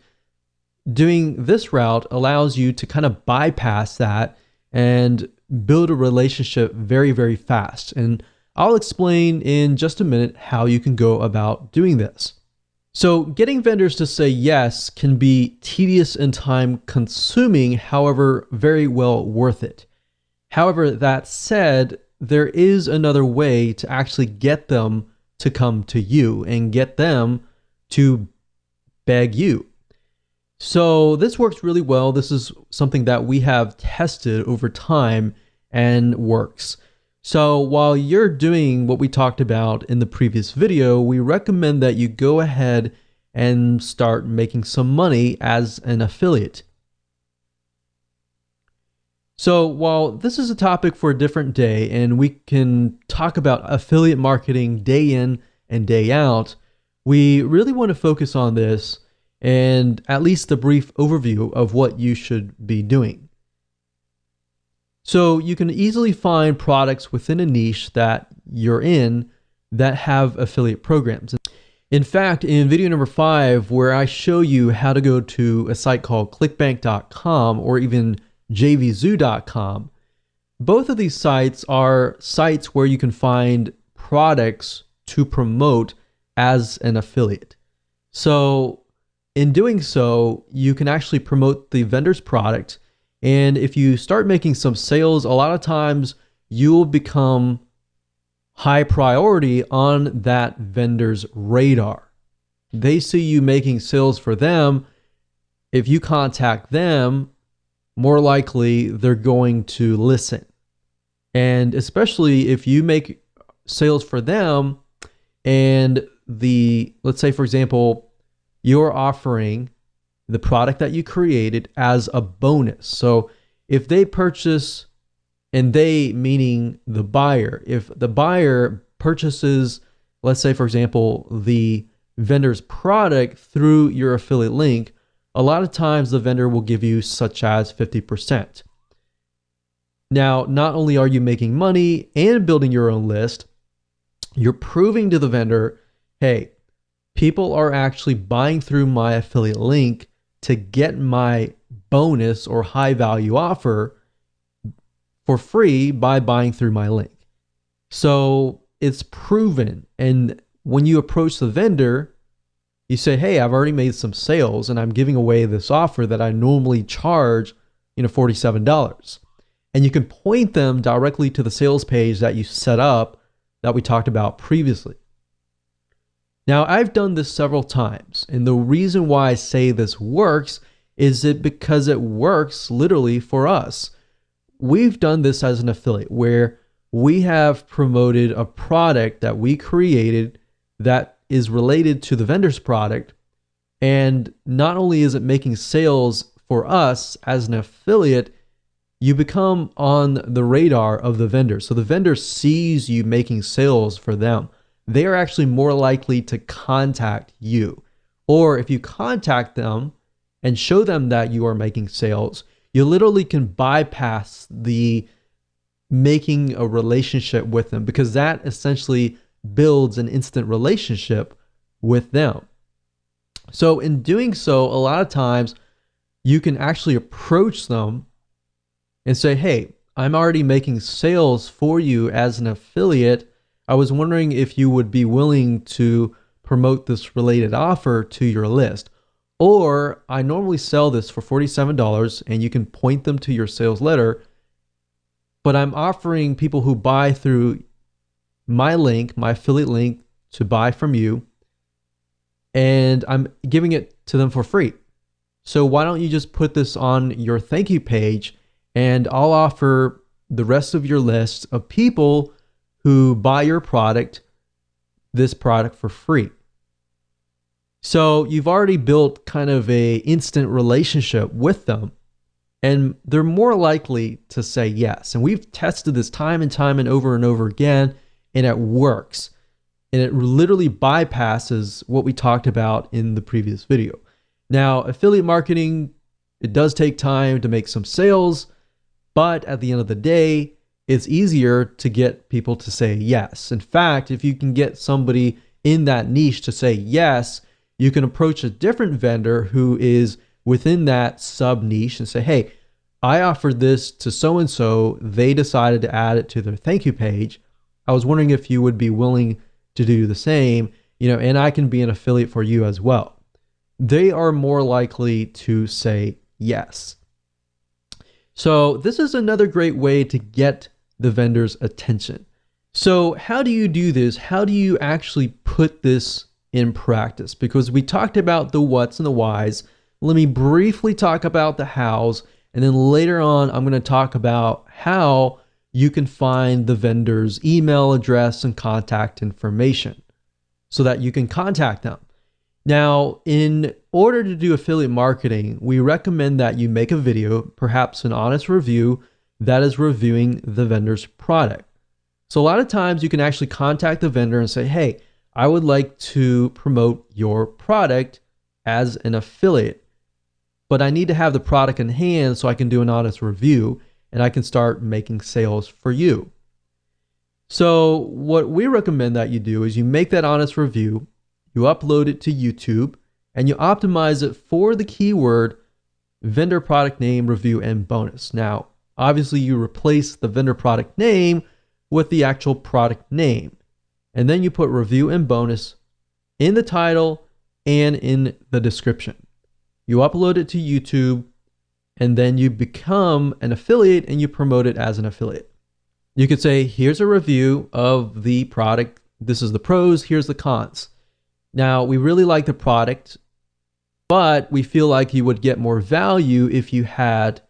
Doing this route allows you to kind of bypass that and build a relationship very, very fast. And I'll explain in just a minute how you can go about doing this. So getting vendors to say yes can be tedious and time consuming, however, very well worth it. However, that said, there is another way to actually get them to come to you and get them to beg you. So this works really well. This is something that we have tested over time and works. So while you're doing what we talked about in the previous video, we recommend that you go ahead and start making some money as an affiliate. So while this is a topic for a different day, and we can talk about affiliate marketing day in and day out, we really want to focus on this and at least a brief overview of what you should be doing. So you can easily find products within a niche that you're in that have affiliate programs. In fact, in video number 5, where I show you how to go to a site called clickbank.com or even jvzoo.com, both of these sites are sites where you can find products to promote as an affiliate. So in doing so, you can actually promote the vendor's product. And if you start making some sales, a lot of times you'll become high priority on that vendor's radar. They see you making sales for them. If you contact them, more likely they're going to listen. And especially if you make sales for them and let's say, for example, you're offering the product that you created as a bonus. So if they purchase, and they meaning the buyer, if the buyer purchases, let's say, for example, the vendor's product through your affiliate link, a lot of times the vendor will give you such as 50%. Now, not only are you making money and building your own list, you're proving to the vendor, hey, people are actually buying through my affiliate link to get my bonus or high value offer for free by buying through my link. So it's proven, and when you approach the vendor, you say, hey, I've already made some sales and I'm giving away this offer that I normally charge, $47. And you can point them directly to the sales page that you set up that we talked about previously. Now, I've done this several times, and the reason why I say this works is because it works literally for us. We've done this as an affiliate where we have promoted a product that we created that is related to the vendor's product, and not only is it making sales for us as an affiliate, you become on the radar of the vendor. So the vendor sees you making sales for them. They are actually more likely to contact you. Or if you contact them and show them that you are making sales, you literally can bypass the making a relationship with them, because that essentially builds an instant relationship with them. So in doing so, a lot of times you can actually approach them and say, hey, I'm already making sales for you as an affiliate. I was wondering if you would be willing to promote this related offer to your list. Or I normally sell this for $47, and you can point them to your sales letter, but I'm offering people who buy through my link, my affiliate link, to buy from you, and I'm giving it to them for free. So why don't you just put this on your thank you page, and I'll offer the rest of your list of people who buy your product, this product for free. So you've already built kind of a instant relationship with them, and they're more likely to say yes. And we've tested this time and over again, and it works. And it literally bypasses what we talked about in the previous video. Now, affiliate marketing, it does take time to make some sales, but at the end of the day, it's easier to get people to say yes. In fact, if you can get somebody in that niche to say yes, you can approach a different vendor who is within that sub niche and say, hey, I offered this to so-and-so. They decided to add it to their thank you page. I was wondering if you would be willing to do the same, and I can be an affiliate for you as well. They are more likely to say yes. So this is another great way to get the vendor's attention. So how do you do this? How do you actually put this in practice? Because we talked about the what's and the whys. Let me briefly talk about the hows, and then later on, I'm going to talk about how you can find the vendor's email address and contact information so that you can contact them. Now, in order to do affiliate marketing, we recommend that you make a video, perhaps an honest review that is reviewing the vendor's product. So a lot of times you can actually contact the vendor and say, hey, I would like to promote your product as an affiliate, but I need to have the product in hand so I can do an honest review and I can start making sales for you. So what we recommend that you do is you make that honest review, you upload it to YouTube, and you optimize it for the keyword vendor product name, review, and bonus. Now, obviously you replace the vendor product name with the actual product name. And then you put review and bonus in the title and in the description. You upload it to YouTube, and then you become an affiliate and you promote it as an affiliate. You could say, here's a review of the product. This is the pros, here's the cons. Now, we really like the product, but we feel like you would get more value if you had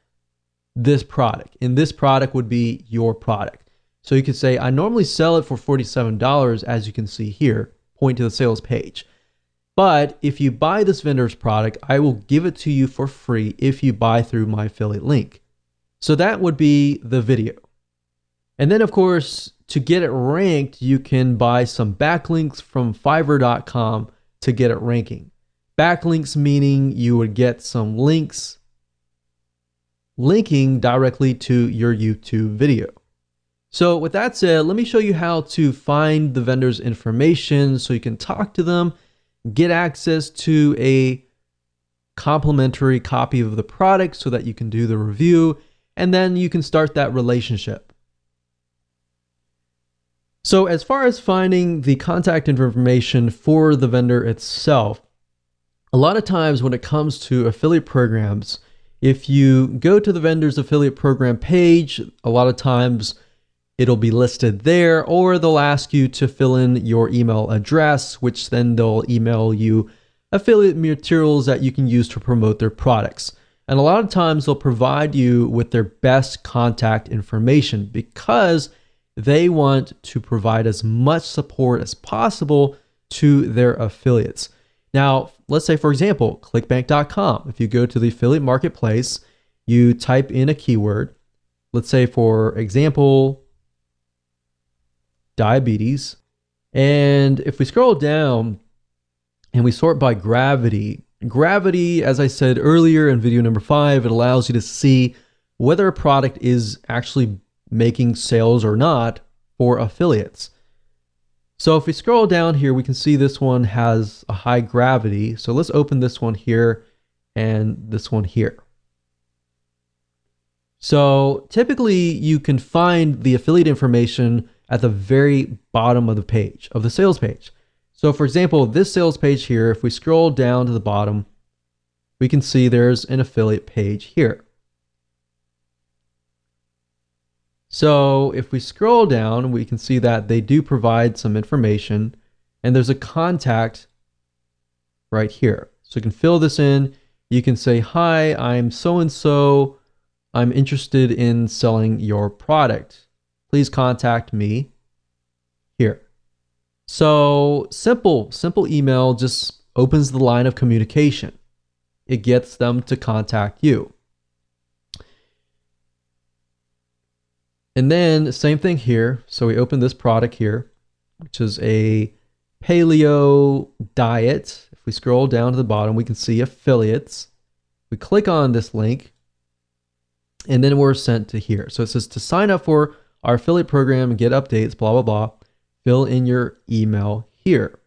this product. And this product would be your product. So you could say, I normally sell it for $47, as you can see here, point to the sales page. But if you buy this vendor's product, I will give it to you for free if you buy through my affiliate link. So that would be the video. And then, of course, to get it ranked, you can buy some backlinks from Fiverr.com to get it ranking. Backlinks meaning you would get some links linking directly to your YouTube video. So with that said, let me show you how to find the vendor's information so you can talk to them, get access to a complimentary copy of the product so that you can do the review, and then you can start that relationship. So as far as finding the contact information for the vendor itself, a lot of times when it comes to affiliate programs, if you go to the vendor's affiliate program page, a lot of times it'll be listed there, or they'll ask you to fill in your email address, which then they'll email you affiliate materials that you can use to promote their products. And a lot of times they'll provide you with their best contact information because they want to provide as much support as possible to their affiliates. Now, let's say, for example, clickbank.com. If you go to the affiliate marketplace, you type in a keyword, let's say, for example, diabetes. And if we scroll down and we sort by gravity, as I said earlier in video number 5, it allows you to see whether a product is actually making sales or not for affiliates. So if we scroll down here, we can see this one has a high gravity. So let's open this one here and this one here. So typically you can find the affiliate information at the very bottom of the page, of the sales page. So for example, this sales page here, if we scroll down to the bottom, we can see there's an affiliate page here. So if we scroll down, we can see that they do provide some information, and there's a contact right here. So you can fill this in. You can say, hi, I'm so-and-so. I'm interested in selling your product. Please contact me here. So simple email just opens the line of communication. It gets them to contact you. And then same thing here. So we open this product here, which is a paleo diet. If we scroll down to the bottom, we can see affiliates. We click on this link and then we're sent to here. So it says to sign up for our affiliate program and get updates, blah, blah, blah. Fill in your email here.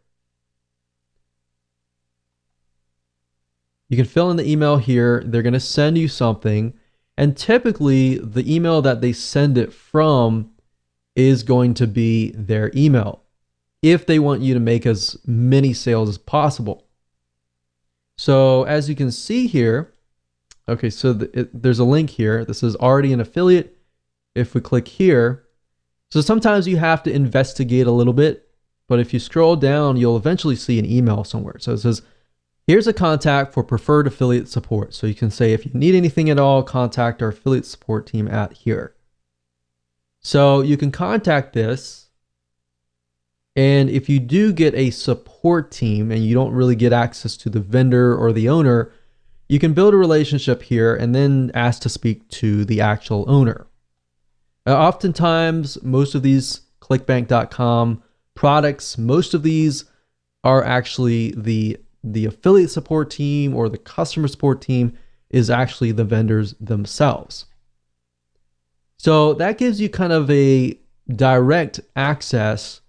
You can fill in the email here. They're going to send you something. And typically the email that they send it from is going to be their email if they want you to make as many sales as possible. So as you can see here, okay, so there's a link here. This is already an affiliate. If we click here, so sometimes you have to investigate a little bit, but if you scroll down, you'll eventually see an email somewhere. So it says, here's a contact for preferred affiliate support. So you can say, if you need anything at all, contact our affiliate support team at here. So you can contact this. And if you do get a support team and you don't really get access to the vendor or the owner, you can build a relationship here and then ask to speak to the actual owner. Oftentimes, most of these clickbank.com products, most of these are actually the affiliate support team or the customer support team is actually the vendors themselves. So that gives you kind of a direct access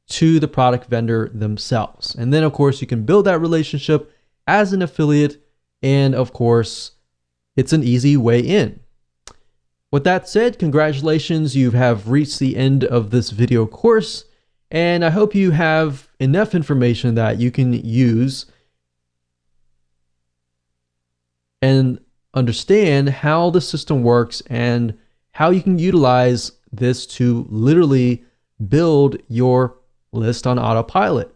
to the product vendor themselves. And then of course you can build that relationship as an affiliate, and of course it's an easy way in. With that said, congratulations, you have reached the end of this video course, and I hope you have enough information that you can use and understand how the system works and how you can utilize this to literally build your list on autopilot.